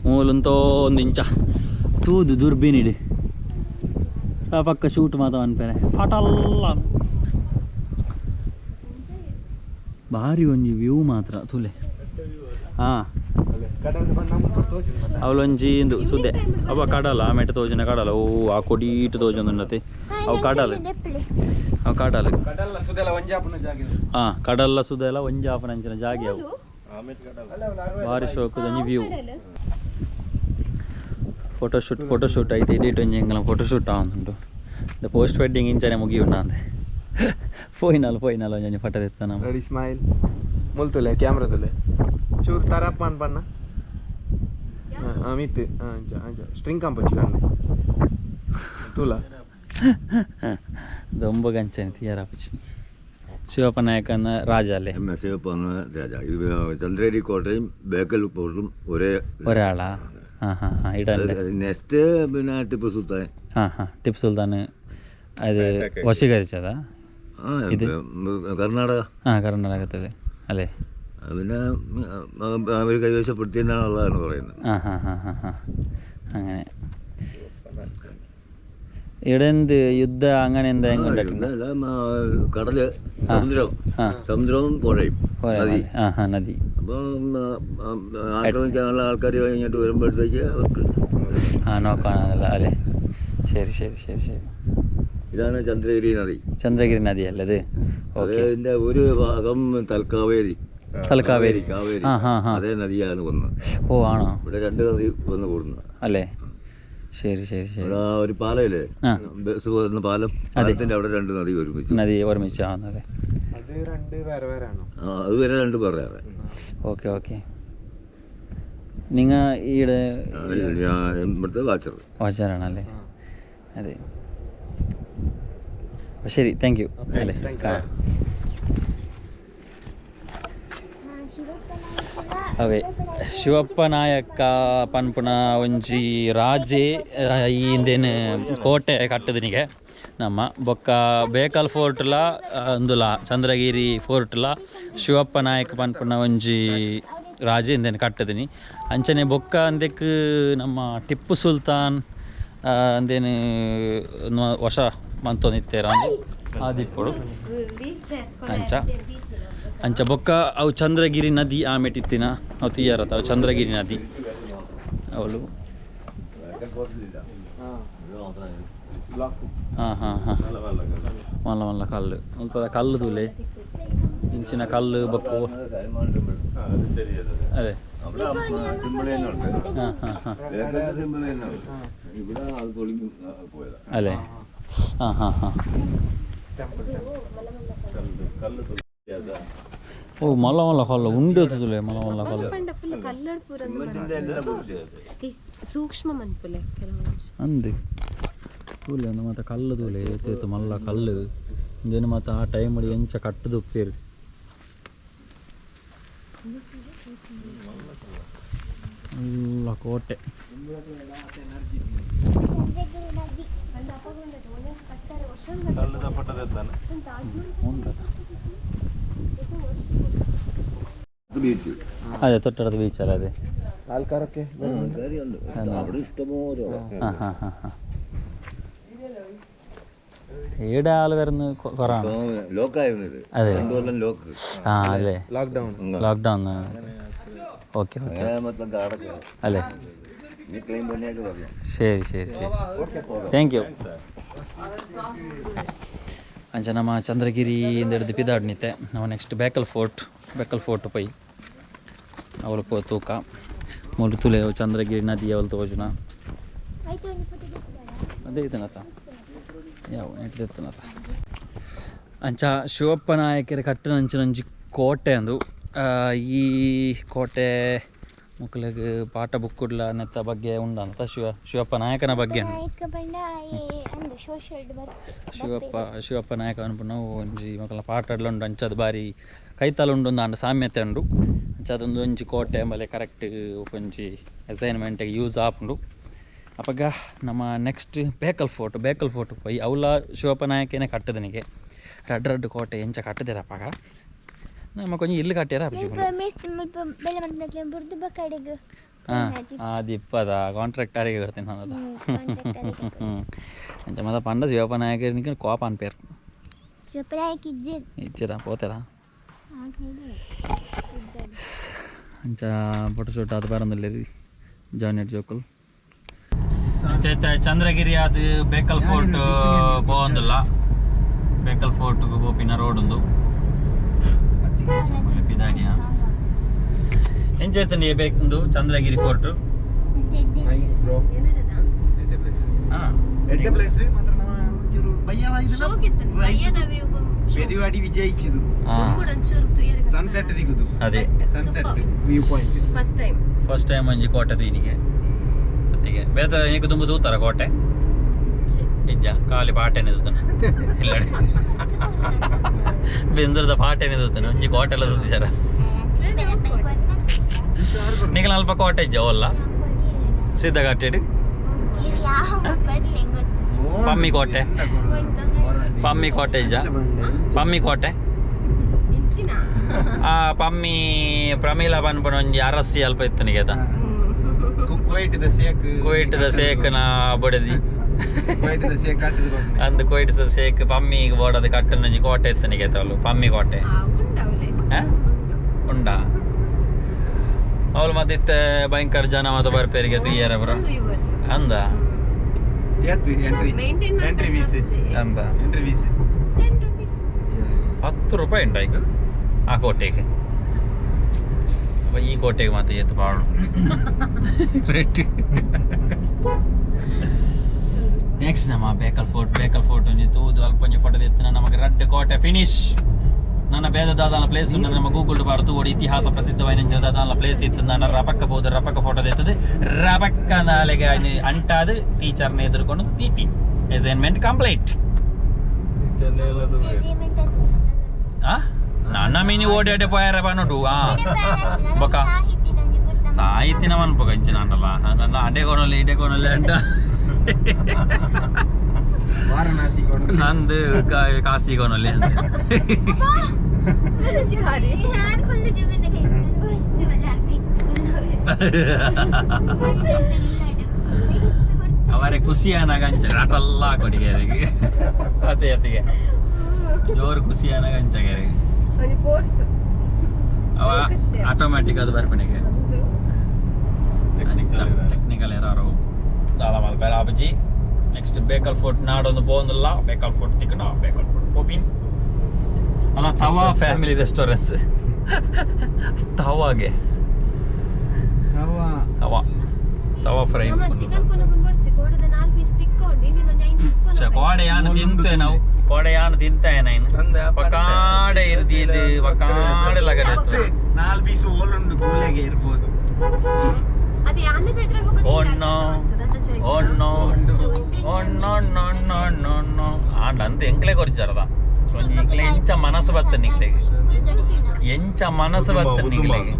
ಮೂಲಂತೋ ಒಂದು ಇಂಚ ತೂದು ದುರ್ಬಿನಿಡಿ ಪಕ್ಕ ಶೂಟ್ ಮಾತ ಅನ್ಪೇನೆ ಪಟಲ್ಲ ಭಾರಿ ಒಂಜಿ ವ್ಯೂ ಮಾತ್ರ ತುಲೆ ಹಾಂ ಕಡಲ್ ಬಂದು ನಮ್ಗೆ ತೋಜು ಅವಳೊಂಜಿ ಇಂದು ಸುದ್ದೆ ಅವ ಕಡಲ ಆಮೇಲೆ ತೋಜನ ಕಡಲ ಓ ಆ ಕೊಡೀಟು ತೋಜೊಂದುಂಡತಿ ಅವು ಕಡಲ ಅವು ಕಡಲ ಕಡಲ್ಲ ಸುದೆಲ್ಲ ಒಂಜಾಪನ ಜಾಗ ಹಾಂ ಕಡಲ ಸುದೆಲ್ಲ ಒಂಜಾಪನ ಅಂಚಿನ ಜಾಗಿ ಅವು ಭಾರಿ ಶೋಕದ ವ್ಯೂ ಫೋಟೋಶೂಟ್ ಐತೆ ಎಡಿಟ್ ಒಂಜಿ ಎಂಗಲ ಫೋಟೋಶೂಟ್ ಆವೊಂದುಂಟು ದ ಪೋಸ್ಟ್ ವೆಡ್ಡಿಂಗ್ ಇಂಚನೆ ಮುಗಿಯುಂಡ ಅಂದೆ ಪೋಯಿನಲ್ಲ ಒಂಜಿ ಫೋಟೋ ತೆತ್ತಾನ ರೆಡಿ ಸ್ಮೈಲ್ ಮುಲ್ತುಲೆ ಕ್ಯಾಮ್ರಾದಲೆ ಚೂರು ತರಪ್ಪ ಅನ್ಪಣ್ಣ ಮಿತ್ ಅಂಚ ಅಂಚ ಸ್ಟ್ರಿಂಗ್ ಕಂಪಚ್ಚಿ ಕಣ್ಣೆ ತೂಲ ದೊಂಬ ಗಂಚನೆ ತೀಯಾರಾಪಚ್ಚಿ ಶಿವಪ್ಪ നായകന്ന രാജ അല്ലേ ശിവപ്പന രാജ ചന്ദ്രേരി കോട്ടയും ബേക്കൽ ഫോർട്ടും ഒരാളാ നെക്സ്റ്റ് പിന്നെ ടിപ്പു സുൽത്താൻ ടിപ്പു സുൽത്താൻ അത് വശീകരിച്ചതാ ഇത് കർണാടക കർണാടകത്തിൽ അല്ലേ പിന്നെ അവർ കൈവശപ്പെടുത്തിയെന്നാണുള്ളതാണ് പറയുന്നത് അങ്ങനെ ഇവിടെ എന്ത് യുദ്ധ അങ്ങനെ എന്താ കടല് സമുദ്രവും പുഴയും നദി അപ്പം ആക്രമിക്കാനുള്ള ആൾക്കാർ കഴിഞ്ഞിട്ട് വരുമ്പോഴത്തേക്ക് അവർക്ക് നോക്കാണല്ല അല്ലേ ശരി ശരി ശരി ശരി ഇതാണ് ചന്ദ്രഗിരി നദി അല്ലേ ഇത് അതിന്റെ ഒരു ഭാഗം തലക്കാവേരി അതേ നദിയാണ് വന്നത് ഓ ആണോ ഇവിടെ രണ്ട് നദി വന്ന് കൂടുന്നത് അല്ലേ ശരി ശരി ശരി ഒരു പാലമില്ലേ ബസ് പോകുന്ന പാലത്തിന്റെ അവിടെ രണ്ട് നദി ഒരുമിച്ച് ആവുന്നല്ലേ അത് രണ്ട് വേറെ വേറെ ആണോ അത് വരെ രണ്ട് വേറെ ഓക്കെ ഓക്കെ നിങ്ങൾ ഈടെ ഇവിടുത്തെ വാച്ചറാണല്ലേ അതെ അപ്പോൾ ശരി താങ്ക് യു അല്ലേ ಅವೇ ಶಿವಪ್ಪ ನಾಯಕ ಪನ್ಪುನ ಒಂಜಿ ರಾಜೆ ಈ ಹಿಂದೇನು ಕೋಟೆ ಕಟ್ಟದನಿಗೆ ನಮ್ಮ ಬೊಕ್ಕ ಬೇಕಲ್ ಫೋರ್ಟ್ಲ ಅಂದುಲ ಚಂದ್ರಗಿರಿ ಫೋರ್ಟ್ಲ ಶಿವಪ್ಪ ನಾಯಕ ಪನ್ಪುನ ಒಂಜಿ ರಾಜೆ ಹಿಂದೇನು ಕಟ್ಟದನಿ ಅಂಚನೆ ಬೊಕ್ಕ ಅಂದೆಕ್ ನಮ್ಮ ಟಿಪ್ಪು ಸುಲ್ತಾನ್ ಅಂದೇನು ವಶ ಮಂತೊಂದಿತ್ತೇರ ಆದಿಪ್ಪಡು ಅಂಚ ಬೊಕ್ಕ ಅವು ಚಂದ್ರಗಿರಿ ನದಿ ಆಮೆಟಿತ್ತಿನ ಅವು ತೀಯಾರತ್ತ ಅವು ಚಂದ್ರಗಿರಿ ನದಿ ಅವಳು ಮಲ್ಲ ಮಲ್ಲ ಕಲ್ಲು ಸ್ವಲ್ಪ ಕಲ್ಲು ತೂಲೆ ಇಂಚಿನ ಕಲ್ಲು ಬೊಕ್ಕು ಅದೇ ಅಲ್ಲೇ ಓ ಮಲ್ಲ ಮಲ್ಲ ಕಲ್ಲು ಉಂಡೆ ತುಲೆ ಮಲ್ಲ ಮಲ್ಲ ಕಲ್ಲು ಸೂಕ್ಷ್ಮ ಮನ್ಪುಲೆ ಅಂದೆ ತೂಲೆ ಒಂದು ಮತ್ತೆ ಕಲ್ಲು ತೂಲೆ ಏತೇತು ಮಲ್ಲ ಕಲ್ಲು ಇಂದೇನು ಮತ್ತೆ ಆ ಟೈಮ್ ಅಡಿ ಎಂಚ ಕಟ್ಟದು ಉಪ್ಪೇರು ಎಲ್ಲ ಕೋಟೆ അതെ തൊട്ടടുത്ത് ബീച്ചല്ല അതെ ആൾക്കാരൊക്കെ അവിടെ ഇഷ്ടംപോലെ ഈടെ ആള് വരുന്ന കുറവാണ് ലോക്കായിരുന്നു ഇത് അതെ 2 കൊല്ലം ലോക്ക് അല്ലേ ലോക്ക്ഡൗൺ ഓക്കെ ഓക്കെ അല്ലേ ശരി ശരി ശരി ಥ್ಯಾಂಕ್ ಯು ಅಂಚ ನಮ್ಮ ಚಂದ್ರಗಿರಿಯಿಂದ ಹಿಡಿದು ಪಿದಾಡ್ನಿತ್ತೆ ನಾವು ನೆಕ್ಸ್ಟ್ ಬೇಕಲ್ ಫೋರ್ಟ್ ಪೈ ಅವಳು ಪೋ ತೂಕ ಮೂರು ತುಲೆ ಚಂದ್ರಗಿರಿ ನದಿ ಅವಳು ತೋಜುನ ಅದೇ ಇದನ್ನತ್ತ ಯಾವ ನೆಟ್ಟಿತ್ತನತ್ತ ಅಂಚ ಶಿವಪ್ಪ ನಾಯಕರ ಕಟ್ಟಿನ ಅಂಚಿನಂಜಿ ಕೋಟೆ ಅಂದು ಈ ಕೋಟೆ ಮಕ್ಕಳಿಗೆ ಪಾಠ ಬುಕ್ಕುಡ್ಲ ನೆತ್ತ ಬಗ್ಗೆ ಉಂಡಂತ ಶಿವಪ್ಪ ನಾಯಕನ ಬಗ್ಗೆ ಶಿವಪ್ಪ ನಾಯಕ ಅನ್ಪುಣ ಒಂಜಿ ಮಕ್ಕಳ ಪಾಠಡ್ಲ ಉಂಡು ಅಂಚದು ಬಾರಿ ಕೈತಲ ಉಂಡು ಅಂಡ ಸಾಮ್ಯತೆ ಉಂಡು ಅಂಚದೊಂದು ಒಂಜಿ ಕೋಟೆ ಆಮೇಲೆ ಕರೆಕ್ಟ್ ಒಂಜಿ ಅಸೈನ್ಮೆಂಟಿಗೆ ಯೂಸ್ ಆಪುಂಡು ಅಪ್ಪಗ ನಮ್ಮ ನೆಕ್ಸ್ಟ್ ಬೇಕಲ್ ಫೋರ್ಟ್ ಪೋಯಿ ಅವಳ ಶಿವಪ್ಪ ನಾಯಕನೇ ಕಟ್ಟದನಿಗೆ ರಡ್ಡು ಕೋಟೆ ಎಂಚ ಕಟ್ಟದಿರಪ್ಪಾಗ ನಮ್ಮ ಕೊಂಚ ಇಲ್ಲಿ ಕಟ್ಟ್ಯಾರ ಅದಿಪ್ಪದ ಕಾಂಟ್ರಾಕ್ಟರಿಗೆ ಕೊಡ್ತೀನಿ ನಾನು ಅಂಚ ಮತ್ತೆ ಪಂಡ ಶಿವಪ್ಪ ನಾಯಕ ಕೋಪ ಅನ್ಪೇರು ಇಚ್ಚಿರ ಪೋತಾರ ಅಂಚ ಫೋಟೋಶೂಟ್ ಅದು ಬರೋದಿಲ್ಲ ರೀ ಜಾನೆಟ್ ಜೋಕಲ್ ಅಂಚೈತೆ ಚಂದ್ರಗಿರಿ ಅದು ಬೇಕಲ್ ಫೋರ್ಟ್ ಪೋಂದಿಲ್ಲ ಬೇಕಲ್ ಫೋರ್ಟ್ಗೆ ಬೋಪಿನ ರೋಡ್ ಒಂದು ಪಿದಾಡಿಯ ಎಂಚೈತೆ ನೀವು ಬೇಕಂದು ಚಂದ್ರಗಿರಿ ಫೋರ್ಟ್ ನೈಸ್ ಬ್ರೋ ಎಡ್ಡೆ ಪ್ಲೇಸ್ ಎಡ್ಡೆ ಪ್ಲೇಸ್ ಮಾತ್ರ ನಮ್ಮ ಒಂಚೂರು പെരിവാടി വിജയിച്ചത് സൺസെറ്റ് ദിഗുದು ಅದೇ sunset view point first time ಒಂಜಿ ಕೋಟೆ ತೀನಿಗೆ ಅತ್ತಿಗೆ ಬೇತ ಏಕ ತುಂಬ ದೂತರ ಕೋಟೆ ಇಜ್ಜ ಖಾಲಿ ಪಾಟೆನೆ ದೂತನ ಇಲ್ಲಡೆ ಬೆಂದ್ರದ ಪಾಟೆನೆ ದೂತನ ಒಂಜಿ ಕೋಟೆ ಎಲ್ಲ ದೂತಿಸಾರ ನಿಖಲ ಅಲ್ಪ ಕೋಟೆ ಇಜ್ಜ ಓಲ್ಲ ಸಿದ್ಧಘಾಟೆಡು ಪಮ್ಮಿ ಕೋಟೆ ಪಮ್ಮಿ ಕೋಟೆ ಇಜ್ಜ ಪಮ್ಮಿ ಕೋಟೆ ಆ ಪಮ್ಮಿ ಪ್ರಮೀಲ ಪನ್ಪನ ಒಂಜಿ ಅರಸಿ ಅಲ್ಪ ಇತ್ತನಿಗೆ ಅದ ಕುವೈಟ್ದ ಸೇಕ್ನ ಬೊಡದಿ ಅಂದ್ ಕುವೈಟ್ದ ಸೇಕ್ ಪಮ್ಮಿ ಬೋಡದ ಕಟ್ಟನ ಒಂಜಿ ಕೋಟೆ ಇತ್ತನಿಗೆ ಅವಳು ಪಮ್ಮಿ ಕೋಟೆ ಉಂಡ ಅವಳು ಮತ್ತೆ ಭಯಂಕರ ಜನ ಮತ್ತೆ ಬರ್ಪೇರಿಗೆ ತುಯ್ಯಾರ ಬ್ರೋ ಅಂದ ಅಂದ 10 ರೂಪಾಯಿ ಉಂಟಾಯ್ತು ಆ ಕೋಟೆಗೆ ಈ ಕೋಟೆಗೆ ಮತ್ತೆ ಎತ್ತು ಪಾಡು ರೇಟ್ ನೆಕ್ಸ್ಟ್ ನಮ್ಮ ಬೇಕಲ್ ಫೋರ್ಟ್ ತೂದು ಅಲ್ಪ ಫೋಟೋ ಎತ್ತಿನ ನಮಗೆ ರೆಡ್ ಕೋಟೆ ಫಿನಿಶ್ ನನ್ನ ಬೇದದಾದ ಪ್ಲೇಸ್ ನಮ್ಮ ಗೂಗಲ್ ಬಾರ್ದು ಓಡಿ ಇತಿಹಾಸ ಪ್ರಸಿದ್ಧವಾದ ಪ್ಲೇಸ್ ಇತ್ತು ನಾನು ರಪಕ್ಕ ಫೋಟೋ ಎತ್ತದು ರಪಕ್ಕ ನಾಲೆಗೆ ಅಂಟಾದು ಟೀಚರ್ನ ಎದುರ್ಕೊಂಡು ದೀಪಿ ಅಸೈನ್ಮೆಂಟ್ ಕಂಪ್ಲೀಟ್ ನನ್ನ ಮೀನಿ ಓಡಾಡಿ ಪೋಯಾರ ಬಾನೋಡು ಬೊಕ್ಕ ಸಾಹಿತ್ಯನ ಅನ್ಪಕ ಇಂಚಿನ ಅಂಟಲ್ಲ ನನ್ನ ಅಡೆಗೋನಲ್ಲಿ ಇಡೆಗೋನಲ್ಲಿ ಅಂಟ ಅಂದು ಕಾಸಿಗೋನಲ್ಲಿ ಅಂದ ಅವರೇ ಖುಷಿಯಾನಾಗ ಅಂಚ ಆಟಲ್ಲ ಕೊಡಿಗೆರಿಗೆ ಅತಿಗೆ ಜೋರು ಖುಷಿಯಾನಾಗ ಅಂಚಾಗೆರಿಗೆ ಅವ ಆಟೋಮ್ಯಾಟಿಕ್ ಅದು ಬರ್ಪಣಿಗೆ ಟೆಕ್ನಿಕಲ್ ಯಾರು ದಾಳಮಾಲ ಬೇಲಾಬಜಿ next Bekal fort ನಾಡೊಂದು ಪೋಂದಿಲ್ಲ Bekal fort ತಿಕ್ಕಣ Bekal fort ಪೋಪಿನ್ ಅಲ್ಲ ತವಾ ಫ್ಯಾಮಿಲಿ ರೆಸ್ಟೋರೆಂಟ್ಸ್ ತವಾಗೆ ತವಾ ಫ್ರೈ ಕೋಡೆಯಾನ ತಿಂತೆ ನಾವು ಕೋಡೆಯಾನ ತಿಂತಾಯ ನೈನ್ ಪಕಾಡೆ ಇರ್ದಿದ್ದು ಪಕಾಡೆ ಲಗಡೆ ನಾಲ್ ಪೀಸ್ ಓಲುಂಡು ಕೂಲೆಗೆ ಇರ್ಬೋದು ಆಂಡ ಅಂತ ಎಂಕ್ಲೆ ಕೊರ್ಚಾರದ ಎಂಕ್ಲೆ ಎಂಚ ಮನಸ್ಸು ಬತ್ತ ನಿಕ್ಲೆಗೆ ಎಂಚ ಮನಸ್ಸು ಬತ್ತ ನಿಕ್ಲೆಗೆ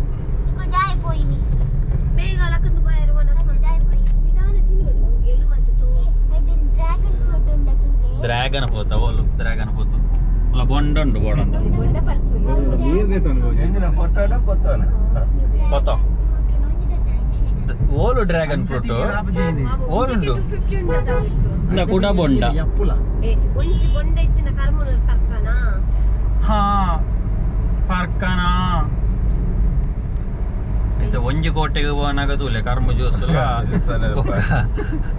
ಡ್ರ್ಯಾಗನ್ ಹೋತ ಓಲು ಡ್ರ್ಯಾಗನ್ ಹೋತು ಅಲ್ಲ ಬೊಂಡುಂಡು ಬೋಡಂದ ಕೊತ್ತ ಓಲು ಡ್ರ್ಯಾಗನ್ ಫ್ರೂಟ್ ಓಲುಂಡು ಕೂಡ ಬೊಂಡ ಹಾ ಪರ್ಕನ ಒಂಜಿ ಕೋಟೆಗೆ ಹೋನಾಗ ತೂಲೆ ಕರ್ಮು ಜ್ಯೂಸ್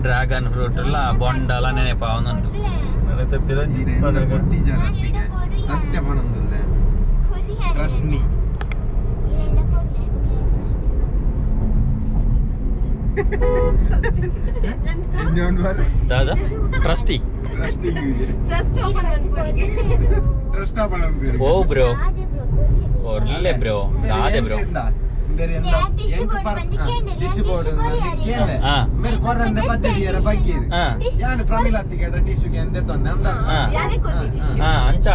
ಡ್ರ್ಯಾಗನ್ ಫ್ರೂಟ್ ಎಲ್ಲ ಬೊಂಡ ಎಲ್ಲ ನೆನಪ ಅವನುಂಟು ಸತ್ಯ ಪಣಂದುಲ್ಲೆ ಟ್ರಸ್ಟ್ ಮೀ ದಾದಾ ಟ್ರಸ್ಟಿ ಓ ಬ್ರೋ ಒಳ್ಳೆ ಬ್ರೋ ದಾದೆ ಬ್ರೋ ಅಂಚ